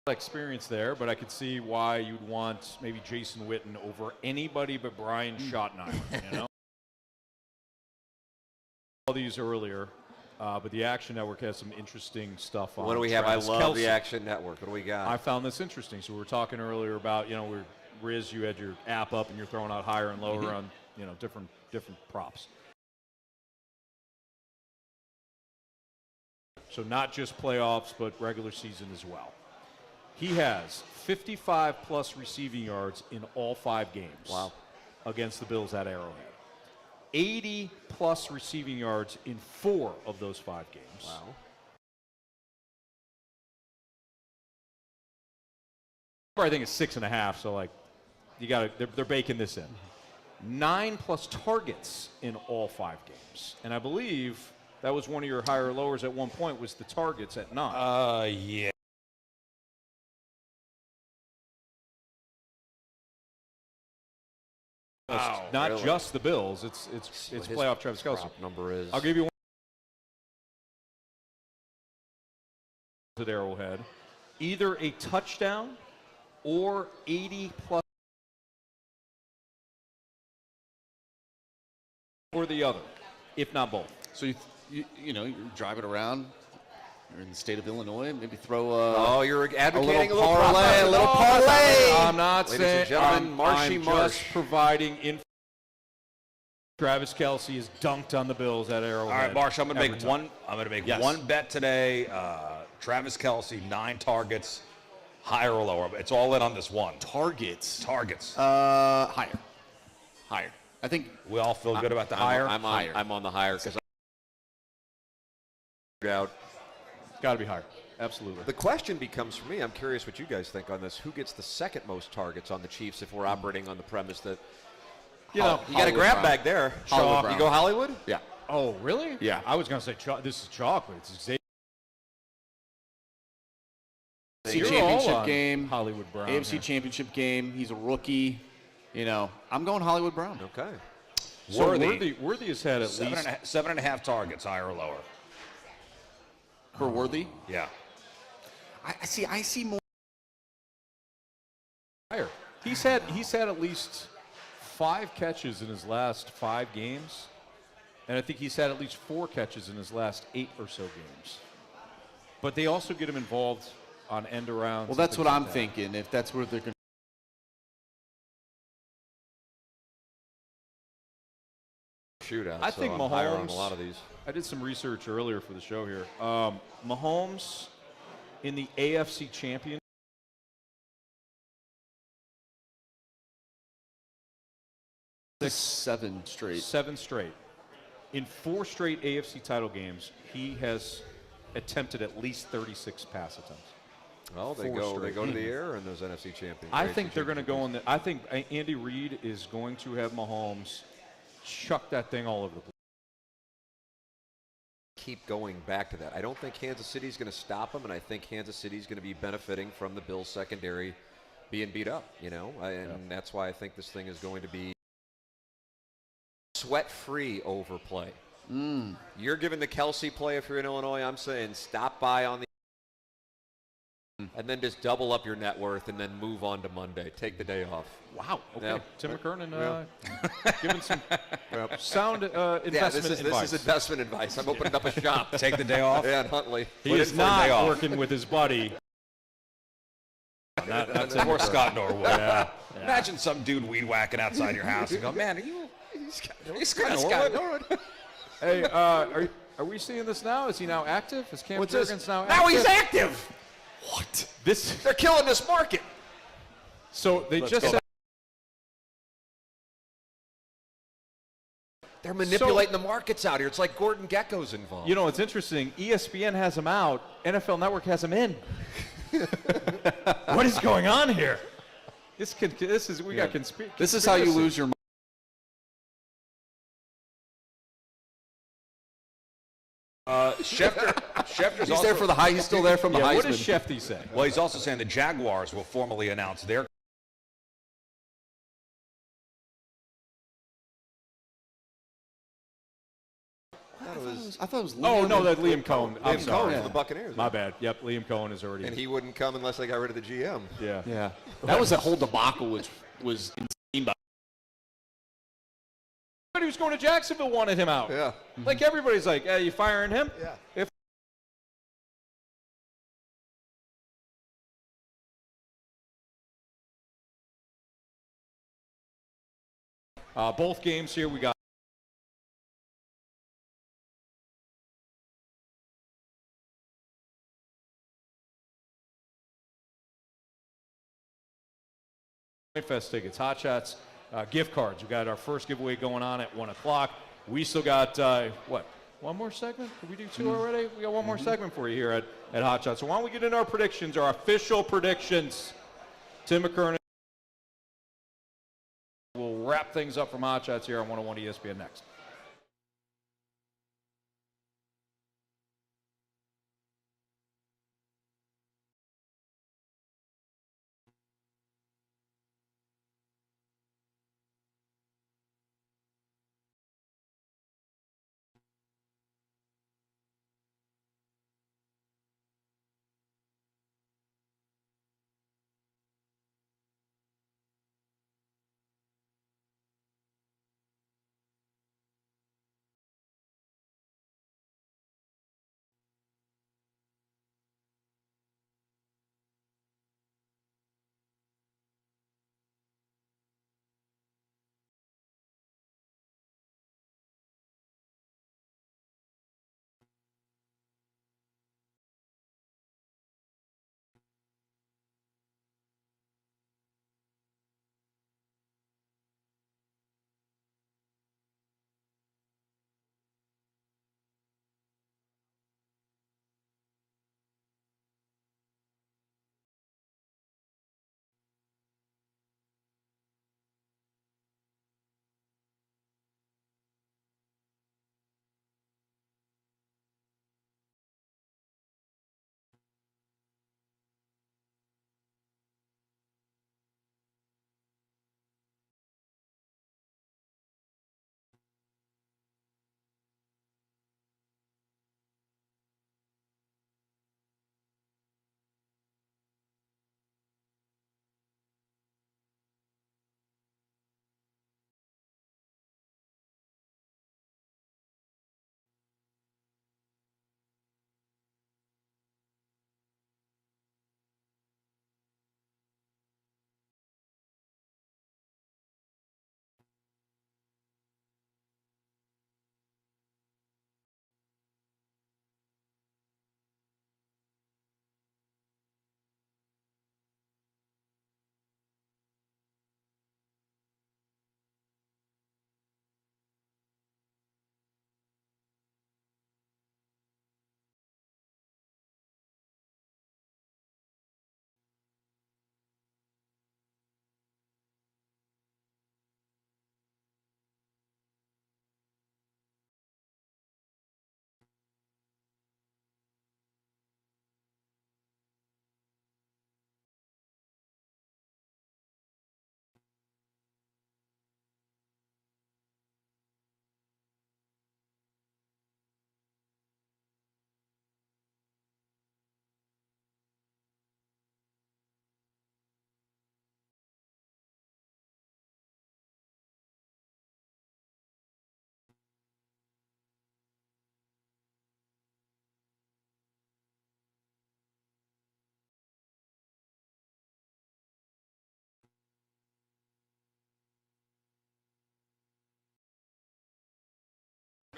experience there, but I could see why you'd want maybe Jason Witten over anybody but Brian Schottenheimer. You know. All these earlier, but the Action Network has some interesting stuff on. What do we have? Travis I love Kelce. the Action Network. What do we got? I found this interesting. So we were talking earlier about, you know, Riz, you had your app up and you're throwing out higher and lower on, you know, different props. So not just playoffs, but regular season as well. He has 55-plus receiving yards in all 5 games. Wow. Against the Bills at Arrowhead. 80-plus receiving yards in 4 of those 5 games. Wow. I think it's 6.5. So like, you got to. They're baking this in. 9-plus targets in all 5 games, and I believe that was one of your higher lowers at one point. Was the targets at 9? Yeah. It's not really? just the Bills. It's What his playoff Travis Kelce. prop number is. I'll give you one at Arrowhead. Either a touchdown or 80-plus or the other, if not both. So you know, you're driving around, you're in the state of Illinois, maybe throw Oh, you're a advocating little parlay, prop. a little Oh, parlay. I'm not Ladies saying and gentlemen, I'm Marshy just Marsh. providing Travis Kelce has dunked on the Bills at Arrowhead. All right, Marsh, I'm going to make time. one. I'm going to make one bet today. Travis Kelce, 9 targets, higher or lower. It's all in on this one. Targets. Higher. Higher. I think We all feel good about the higher. I'm on the higher because out. It's got to be higher. Absolutely. The question becomes for me, I'm curious what you guys think on this. Who gets the second most targets on the Chiefs if we're operating on the premise that you got a Hollywood grab Brown. bag there. Hollywood Brown. You go Hollywood? Yeah. Oh, really? Yeah. I was going to say this is chocolate. It's Xavier. AFC Championship game. Hollywood Brown. AFC Championship game. He's a rookie. I'm going Hollywood Brown. Okay. So Worthy has had at least 7.5 targets, higher or lower. For Worthy? Yeah. I see more. higher. He's had at least 5 catches in his last 5 games, and I think he's had at least 4 catches in his last 8 or so games. But they also get him involved on end arounds. Well, that's what I'm thinking. If that's where they're going to shoot I think I'm higher on Mahomes. a lot of these. I did some research earlier for the show here. Mahomes in the AFC Championship. 7 straight. 7 straight. In 4 straight AFC title games, he has attempted at least 36 pass attempts. Well, they 4 go straight. to the air in those NFC champions. I think they're going to go in the. I think Andy Reid is going to have Mahomes chuck that thing all over the place. Keep going back to that. I don't think Kansas City's going to stop them, and I think Kansas City's going to be benefiting from the Bills secondary being beat up, and that's why I think this thing is going to be sweat-free overplay. You're giving the Kelce play if you're in Illinois. I'm saying stop by on the and then just double up your net worth and then move on to Monday. Take the day off. Wow. Okay. Yeah. Tim McKernan giving some sound investment advice. This is investment advice. I'm opening up a shop. Take the day off. Yeah, in Huntley. He is not working with his buddy. Not Tim Poor McKernan. Scott Norwood. Yeah. Imagine some dude weed whacking outside your house and go, man, are you Scott Norwood? Hey, are we seeing this now? Is he now active? Is Cam Jurgens now active? Now he's active. What? They're killing this market. So they just said They're manipulating the markets out here. It's like Gordon Gekko's involved. it's interesting. ESPN has him out. NFL Network has him in. What is going on here? We got conspiracy. This is how you lose your mind. Schefter's He's there for the high. He's still there from the Heisman. What does Shefty say? Well, he's also saying the Jaguars will formally announce their I thought it was. Oh, Liam no, and- that Liam Cohen. I'm Liam sorry. Cohen for the Buccaneers. My bad. Yep, Liam Cohen is already. And he wouldn't come unless they got rid of the GM. Yeah. Yeah, that was a whole debacle, which was insane. Everybody who's going to Jacksonville wanted him out. Yeah. Like everybody's like, hey, you firing him? Yeah. If both games here, we got Fest tickets, Hotshots, gift cards. We got our first giveaway going on at 1 o'clock. We still got, one more segment? Did we do 2 already? We got one more segment for you here at Hotshots. So why don't we get into our predictions, our official predictions. Tim McKernan will wrap things up from Hotshots here on 101 ESPN next.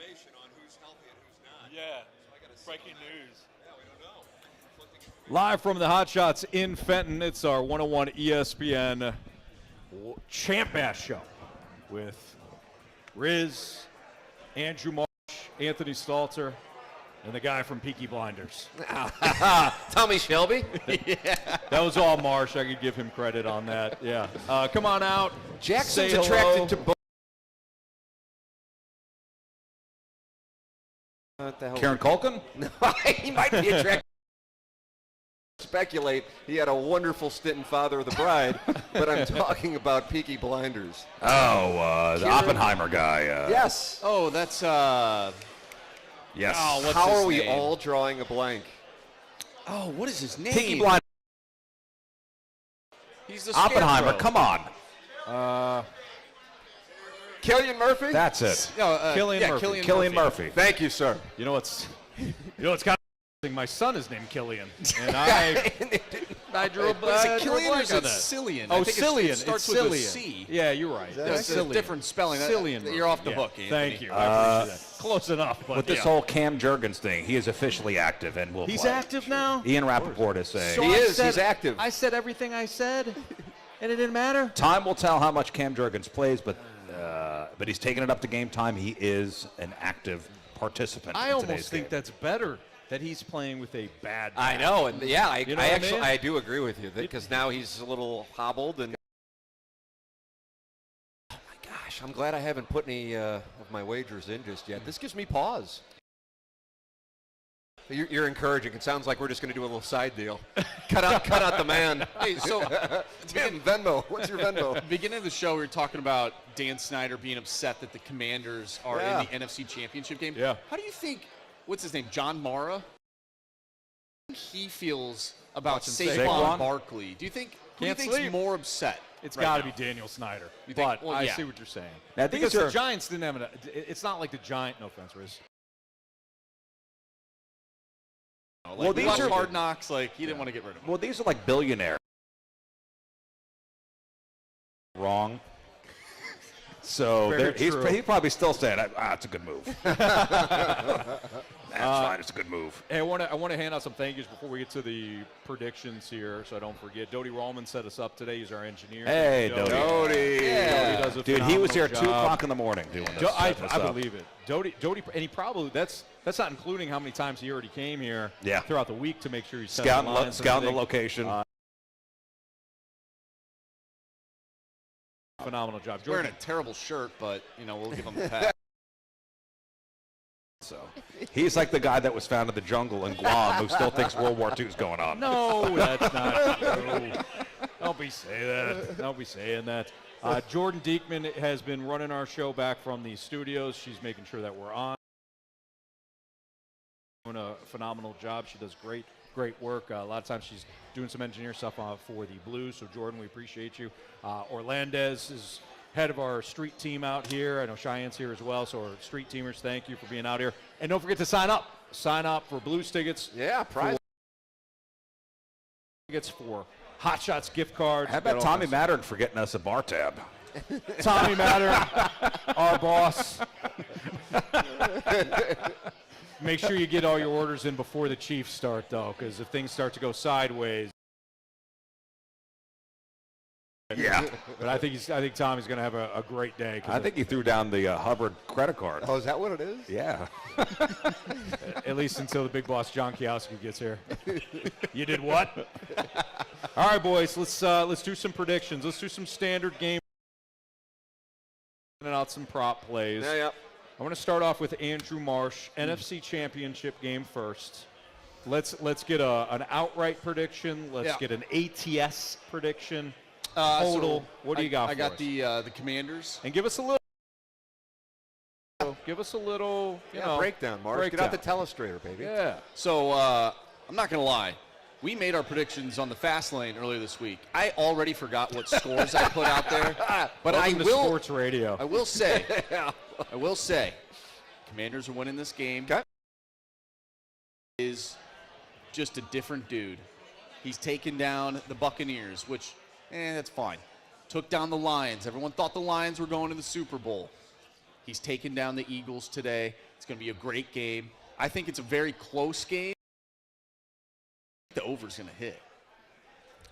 On who's healthy and who's not. Yeah. Breaking news. Yeah, we don't know. Live from the Hotshots in Fenton, it's our 101 ESPN Champ Bash show with Riz, Andrew Marsh, Anthony Stalter, and the guy from Peaky Blinders. Tommy Shelby. That was all Marsh. I could give him credit on that. Yeah. Come on out. Jackson's say hello. attracted to both. What the hell? Karen Culkin? No, he might be attracted. Speculate he had a wonderful stint in Father of the Bride, but I'm talking about Peaky Blinders. Oh, the Oppenheimer guy. Yes. Oh, that's Yes. Oh, what's How his are we name? all drawing a blank? Oh, what is his name? Peaky Blinders. He's the Oppenheimer. Scarecrow. Come on. Cillian Murphy? That's it. No, Cillian yeah, Murphy. Cillian Murphy. Thank you, sir. You know what's kind of interesting? My son is named Killian, and I drew a Is it I drew a Killian or blank is on it that. Cillian? Oh, I think Cillian. It starts It's with a Cillian. C. Yeah, you're right. It's a different spelling. Cillian. You're off the Yeah, hook, Anthony. Thank you. I appreciate that. Close enough. But With this yeah. whole Cam Jurgens thing, he is officially active and will He's play. active now? Ian Rappaport is saying. So He I is. said- He's active. I said everything I said, and it didn't matter? Time will tell how much Cam Jurgens plays, but he's taking it up to game time. He is an active participant. I in almost today's think game. that's better that he's playing with a bad I back. know, and yeah, You know I what I actually mean? I do agree with you because now he's a little hobbled and. Oh my gosh, I'm glad I haven't put any of my wagers in just yet. This gives me pause. You're encouraging. It sounds like we're just going to do a little side deal. cut out the man. Hey, so Tim, Venmo. What's your Venmo? beginning of the show, we were talking about Dan Snyder being upset that the Commanders are Yeah. in the NFC Championship game. Yeah. How do you think? What's his name? John Mara. He feels about Watching Saquon Saquon? Barkley. Do you think? Who do you Can't think's sleep. more upset? It's right got to now? be Daniel Snyder. You think- But well, I yeah. see what you're saying. Now, these Because are- the Giants didn't have it's not like the Giant, no offense, Riz. Like, Well, we these watched are- Hard Knocks. Like he didn't want to get rid of him. Well, these are like billionaires. Wrong. So Very he's true. probably still saying, it's a good move. That's fine. It's a good move. Hey, I want to hand out some thank yous before we get to the predictions here, so I don't forget. Dodie Rallman set us up today. He's our engineer. Hey, Dodie. Dodie. Dodie does a Dude, he was here at 2 phenomenal job. o'clock in the morning doing this. I setting us up. believe it. Dodie, and he probably that's not including how many times he already came here Yeah. throughout the week to make sure he's Scouting, lines and scouting the everything. location. Phenomenal job. Wearing Jordan, a terrible shirt, but we'll give him the pass. So he's like the guy that was found in the jungle in Guam who still thinks World War II is going on. no, that's not true. Don't be saying that. Don't be saying that. Jordan Diekman has been running our show back from the studios. She's making sure that we're on. Doing a phenomenal job. She does great work. A lot of times she's doing some engineer stuff for the Blues. So Jordan, we appreciate you. Orlandez is head of our street team out here. I know Cheyenne's here as well. So our street teamers, thank you for being out here. And don't forget to sign up. Sign up for Blues tickets. Yeah, prize. Tickets for Hotshots gift cards. How about Tommy Mattern for getting us a bar tab? Tommy Matter, our boss. Make sure you get all your orders in before the Chiefs start, though, because if things start to go sideways. Yeah. But I think Tommy's going to have a great day. I think he threw down the Hubbard credit card. Oh, is that what it is? Yeah. at least until the big boss John Kiowski gets here. You did what? All right, boys. Let's do some predictions. Let's do some standard game. And out some prop plays. Yeah. I want to start off with Andrew Marsh, NFC Championship game first. Let's get an outright prediction. Let's get an ATS prediction. Total. What do you got? I got us? the Commanders. And give us a little. Give us a little. Breakdown, Mark. Get out the telestrator, baby. Yeah. So I'm not gonna lie. We made our predictions on the fast lane earlier this week. I already forgot what scores I put out there, but Welcome to sports radio. I will say, Commanders are winning this game. Okay. Is just a different dude. He's taken down the Buccaneers, which, that's fine. Took down the Lions. Everyone thought the Lions were going to the Super Bowl. He's taken down the Eagles today. It's going to be a great game. I think it's a very close game. The over's going to hit.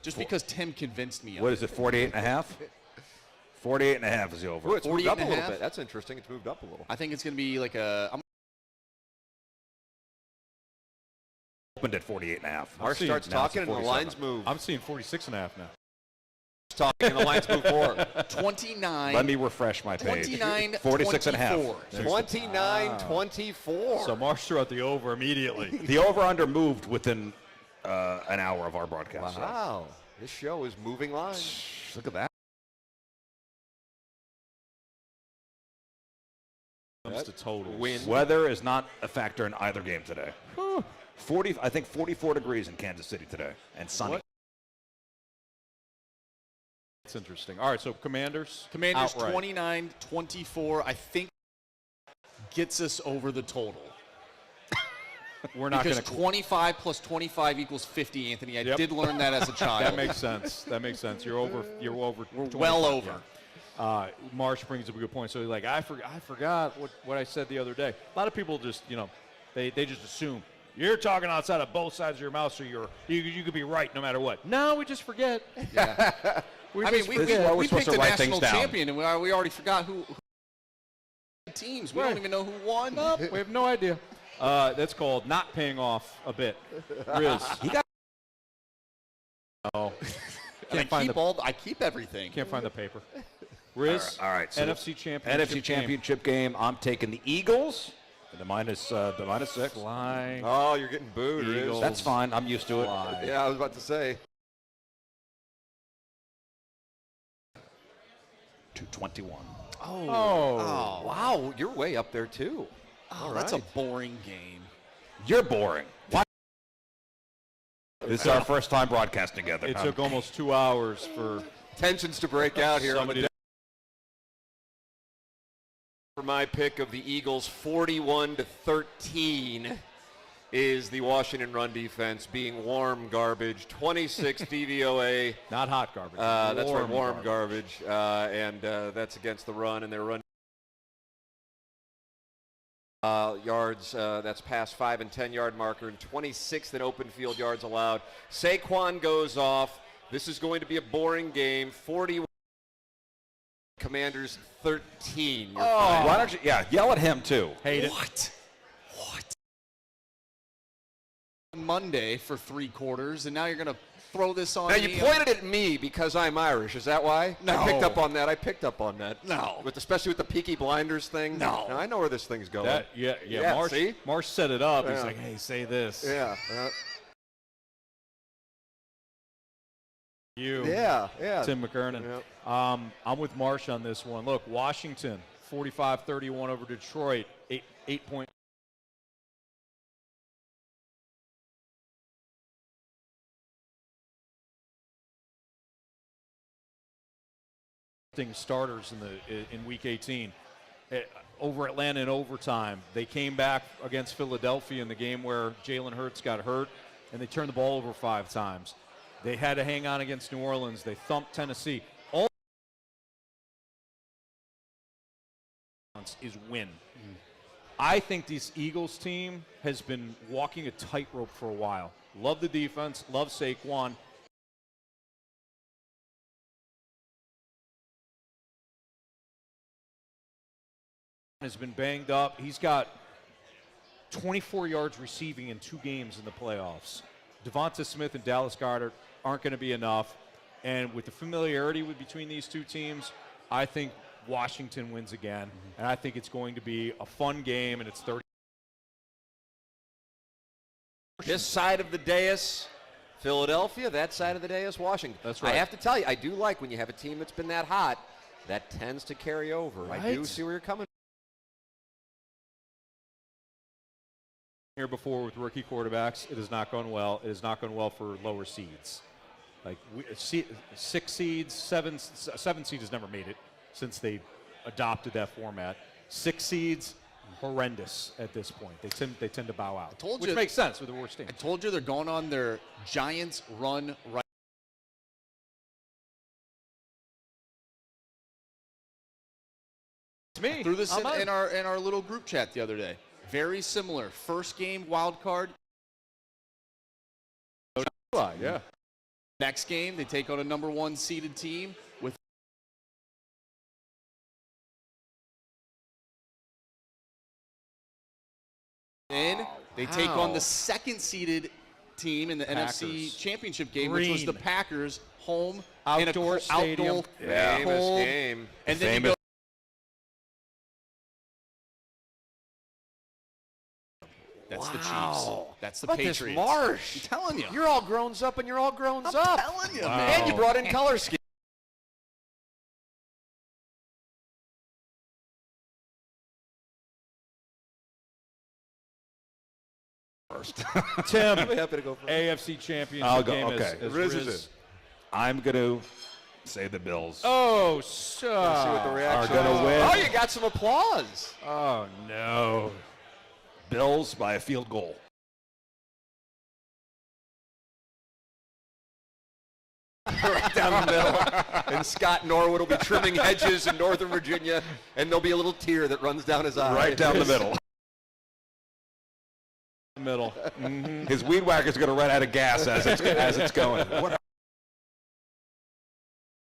Just because Tim convinced me. What is it, 48.5? 48.5 is the over. Ooh, it's moved up a 48.5? little bit. That's interesting. It's moved up a little. I think it's going to be like a. Opened at 48.5. Marsh starts talking and the lines move. I'm seeing 46.5 now. Talking and the lines move forward. 29. Let me refresh my page. 29. 46.5. 29-24. So Marsh threw out the over immediately. The over-under moved within an hour of our broadcast. Wow. This show is moving lines. Look at that. Comes to totals. Weather is not a factor in either game today. 44 degrees in Kansas City today, and sunny. That's interesting. All right, so Commanders. Commanders outright. 29-24. I think gets us over the total. We're not going Because to. 25 plus 25 equals 50, Anthony. I did learn that as a child. That makes sense. That makes sense. You're over. We're well over. Marsh brings up a good point. So like, I forgot what I said the other day. A lot of people just, they just assume you're talking outside of both sides of your mouth, so you could be right no matter what. No, we just forget. Yeah. we I mean, we picked a national champion, and we already forgot who teams. We don't even know who won. Nope, we have no idea. That's called not paying off a bit. Riz, he got. Oh, I keep everything. Can't find the paper. Riz, all right. So NFC championship game. I'm taking the Eagles. The minus 6. Flying. Oh, you're getting booed, Riz. That's fine. I'm used to it. Yeah, I was about to say. 221. Oh. Wow, you're way up there, too. Oh, that's a boring game. You're boring. What? This is our first time broadcasting together. It took almost 2 hours for Tensions to break out here. somebody to. For my pick of the Eagles, 41-13 is the Washington run defense being warm garbage. 26 DVOA. Not hot garbage. That's right, warm garbage. And that's against the run, and their run yards, that's past 5 and 10 yard marker, and 26th in open field yards allowed. Saquon goes off. This is going to be a boring game. 41. Commanders 13. Why don't you, yell at him too. Hate it. What? Monday for 3 quarters, and now you're going to throw this on Now, me? you pointed at me because I'm Irish. Is that why? No. I picked up on that. No. Especially with the Peaky Blinders thing. No. Now, I know where this thing's going. Yeah. See? Marsh set it up. Yeah. He's like, hey, say this. Yeah. Yeah. Tim McKernan. Yep. I'm with Marsh on this one. Look, Washington, 45-31 over Detroit, 8-point. Starters in Week 18. Over Atlanta in overtime, they came back against Philadelphia in the game where Jalen Hurts got hurt, and they turned the ball over 5 times. They had to hang on against New Orleans. They thumped Tennessee. All is win. I think this Eagles team has been walking a tightrope for a while. Love the defense. Love Saquon. Has been banged up. He's got 24 yards receiving in 2 games in the playoffs. Devonta Smith and Dallas Goedert aren't going to be enough. And with the familiarity between these two teams, I think Washington wins again. And I think it's going to be a fun game, and it's 30. This side of the dais, Philadelphia. That side of the dais, Washington. That's right. I have to tell you, I do like when you have a team that's been that hot, that tends to carry over. Right. I do see where you're coming from. Here before with rookie quarterbacks, it has not gone well. It has not gone well for lower seeds. Like 6 seeds, 7 seeds has never made it since they adopted that format. 6 seeds, horrendous at this point. They tend to bow out, which makes sense with the worst team. I told you they're going on their Giants run right. It's me. I threw this in our little group chat the other day. very similar. First game, wild card. Yeah. Next game, they take on a number 1 seeded team with. Then they take on the 2nd seeded team in the NFC Championship game, which was the Packers, home Outdoor stadium. Famous game. And then you go. That's the Chiefs. That's the Patriots. This Marsh. I'm telling you. You're all grown up and you're all grown up. I'm telling you, man. And you brought in color scheme. Tim, happy to go first. AFC Championship I'll go. game Okay. as Riz Riz. is in. I'm going to say the Bills. Oh, See what the reaction Are gonna is. win. Oh, you got some applause. Oh, no. Bills by a field goal. Right down the middle. And Scott Norwood will be trimming hedges in Northern Virginia, and there'll be a little tear that runs down his eye. Right down the middle. Middle. His weed whacker's going to run out of gas as it's going.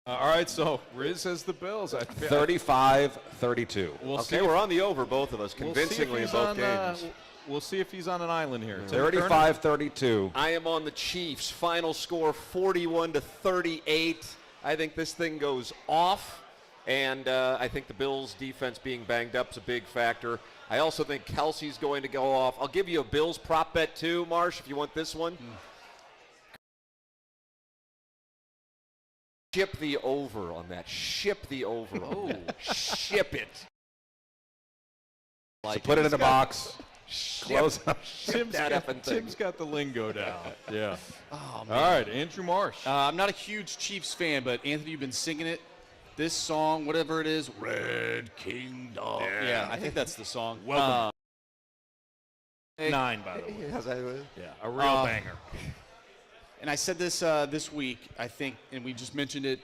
All right, so Riz has the Bills. 35-32. We'll see. Okay, we're on the over, both of us, We'll see if convincingly in he's both on, games. we'll see if he's on an island here. 35-32. I am on the Chiefs. Final score 41-38. I think this thing goes off, and I think the Bills' defense being banged up is a big factor. I also think Kelsey's going to go off. I'll give you a Bills prop bet too, Marsh, if you want this one. Ship the over on that. Ship the over on that. Ship it. So put it in a box. Close up. Tim's got the lingo down. Yeah. Oh, man. All right, Andrew Marsh. I'm not a huge Chiefs fan, but Anthony, you've been singing it. This song, whatever it is, Red Kingdom. Yeah, I think that's the song. Welcome. 9, by the way. Yeah, a real banger. And I said this this week, I think, and we just mentioned it,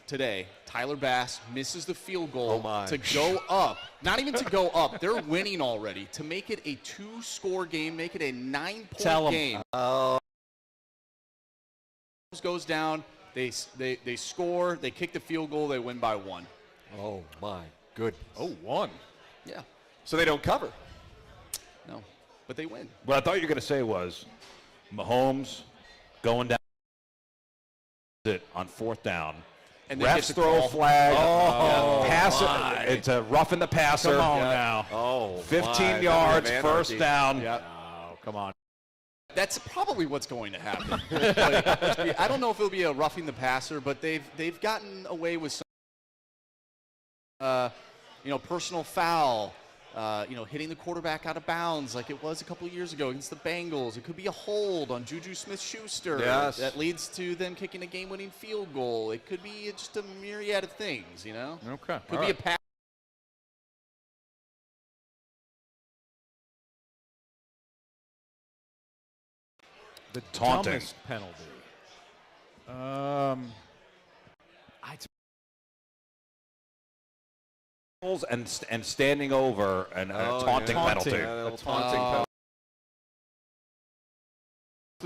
today. Tyler Bass misses the field goal to go up. Not even to go up. They're winning already. To make it a 2-score game, make it a 9-point game. Goes down. They score. They kick the field goal. They win by 1. Oh, my goodness. Oh, 1. Yeah. So they don't cover. No. But they win. What I thought you were going to say was Mahomes going down it on 4th down. And refs throw a flag. Pass it. It's a roughing the passer. Come on now. Oh, 15 yards, first down. Yep. Oh, come on. That's probably what's going to happen. I don't know if it'll be a roughing the passer, but they've gotten away with some, personal foul, hitting the quarterback out of bounds like it was a couple of years ago against the Bengals. It could be a hold on Juju Smith-Schuster that leads to them kicking a game-winning field goal. It could be just a myriad of things, Okay. Could be a pass. The Taunting. dumbest penalty. And standing over and a taunting penalty.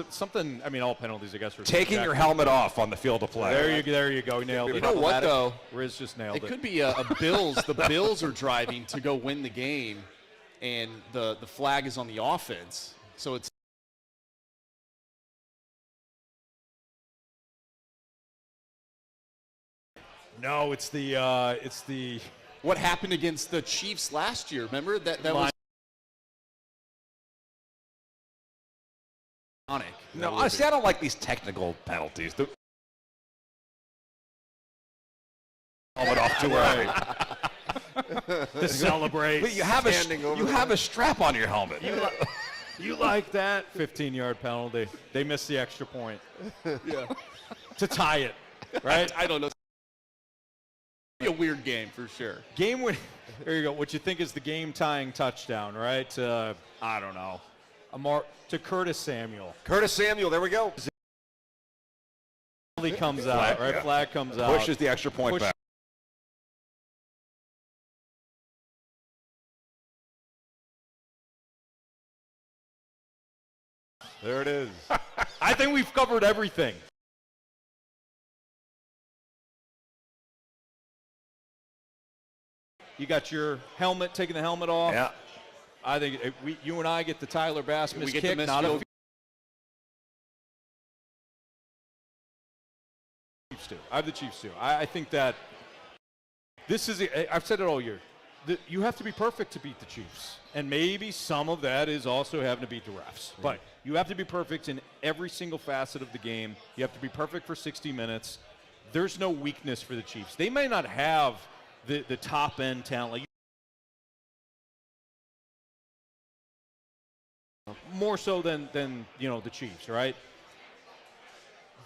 Something. I mean, all penalties, I guess. Taking your helmet off on the field of play. There you go. Nailed it. You know what, though? Riz just nailed it. It could be a Bills. The Bills are driving to go win the game, and the flag is on the offense. So it's. No, it's the. What happened against the Chiefs last year? Remember that was. No, honestly, I don't like these technical penalties. Helmet off too early. To celebrate. But you have a strap on your helmet. You like that? 15-yard penalty. They missed the extra point. Yeah. To tie it, right? I don't know. Be a weird game for sure. Game win. There you go. What you think is the game-tying touchdown, right? I don't know. To Curtis Samuel. Curtis Samuel, there we go. Flag comes out, right? Yeah. Flag comes out. Pushes the extra point back. There it is. I think we've covered everything. You got your helmet, taking the helmet off. Yeah. I think you and I get the Tyler Bass miss get kick, the miss not a field. Chiefs too. I have the Chiefs too. I think that this is, I've said it all year, you have to be perfect to beat the Chiefs. And maybe some of that is also having to beat the refs. Yeah. But you have to be perfect in every single facet of the game. You have to be perfect for 60 minutes. There's no weakness for the Chiefs. They may not have the top-end talent. Like, more so than the Chiefs, right?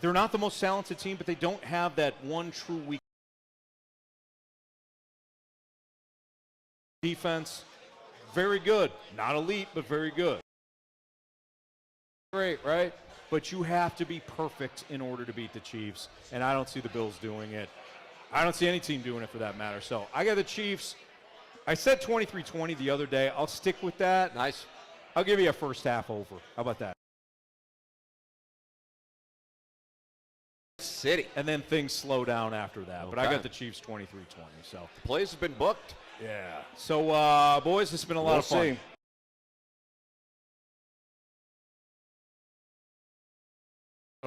They're not the most talented team, but they don't have that one true weak defense. Very good. Not elite, but very good. Great, right? But you have to be perfect in order to beat the Chiefs, and I don't see the Bills doing it. I don't see any team doing it for that matter. So I got the Chiefs. I said 23-20 the other day. I'll stick with that. Nice. I'll give you a first half over. How about that? City. And then things slow down after that. Okay. But I got the Chiefs 23-20. So The plays have been booked. yeah. So boys, this has been a lot of fun.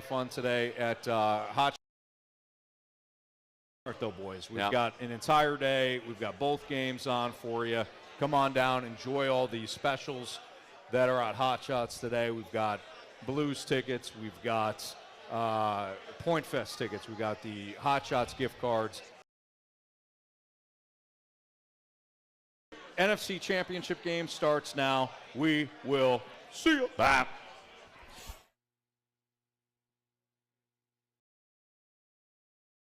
Fun today at Hotshots. Though, boys, we've got an entire day. We've got both games on for you. Come on down, enjoy all the specials that are at Hotshots today. We've got Blues tickets. We've got Point Fest tickets. We've got the Hotshots gift cards. NFC Championship game starts now. We will see you. Bye.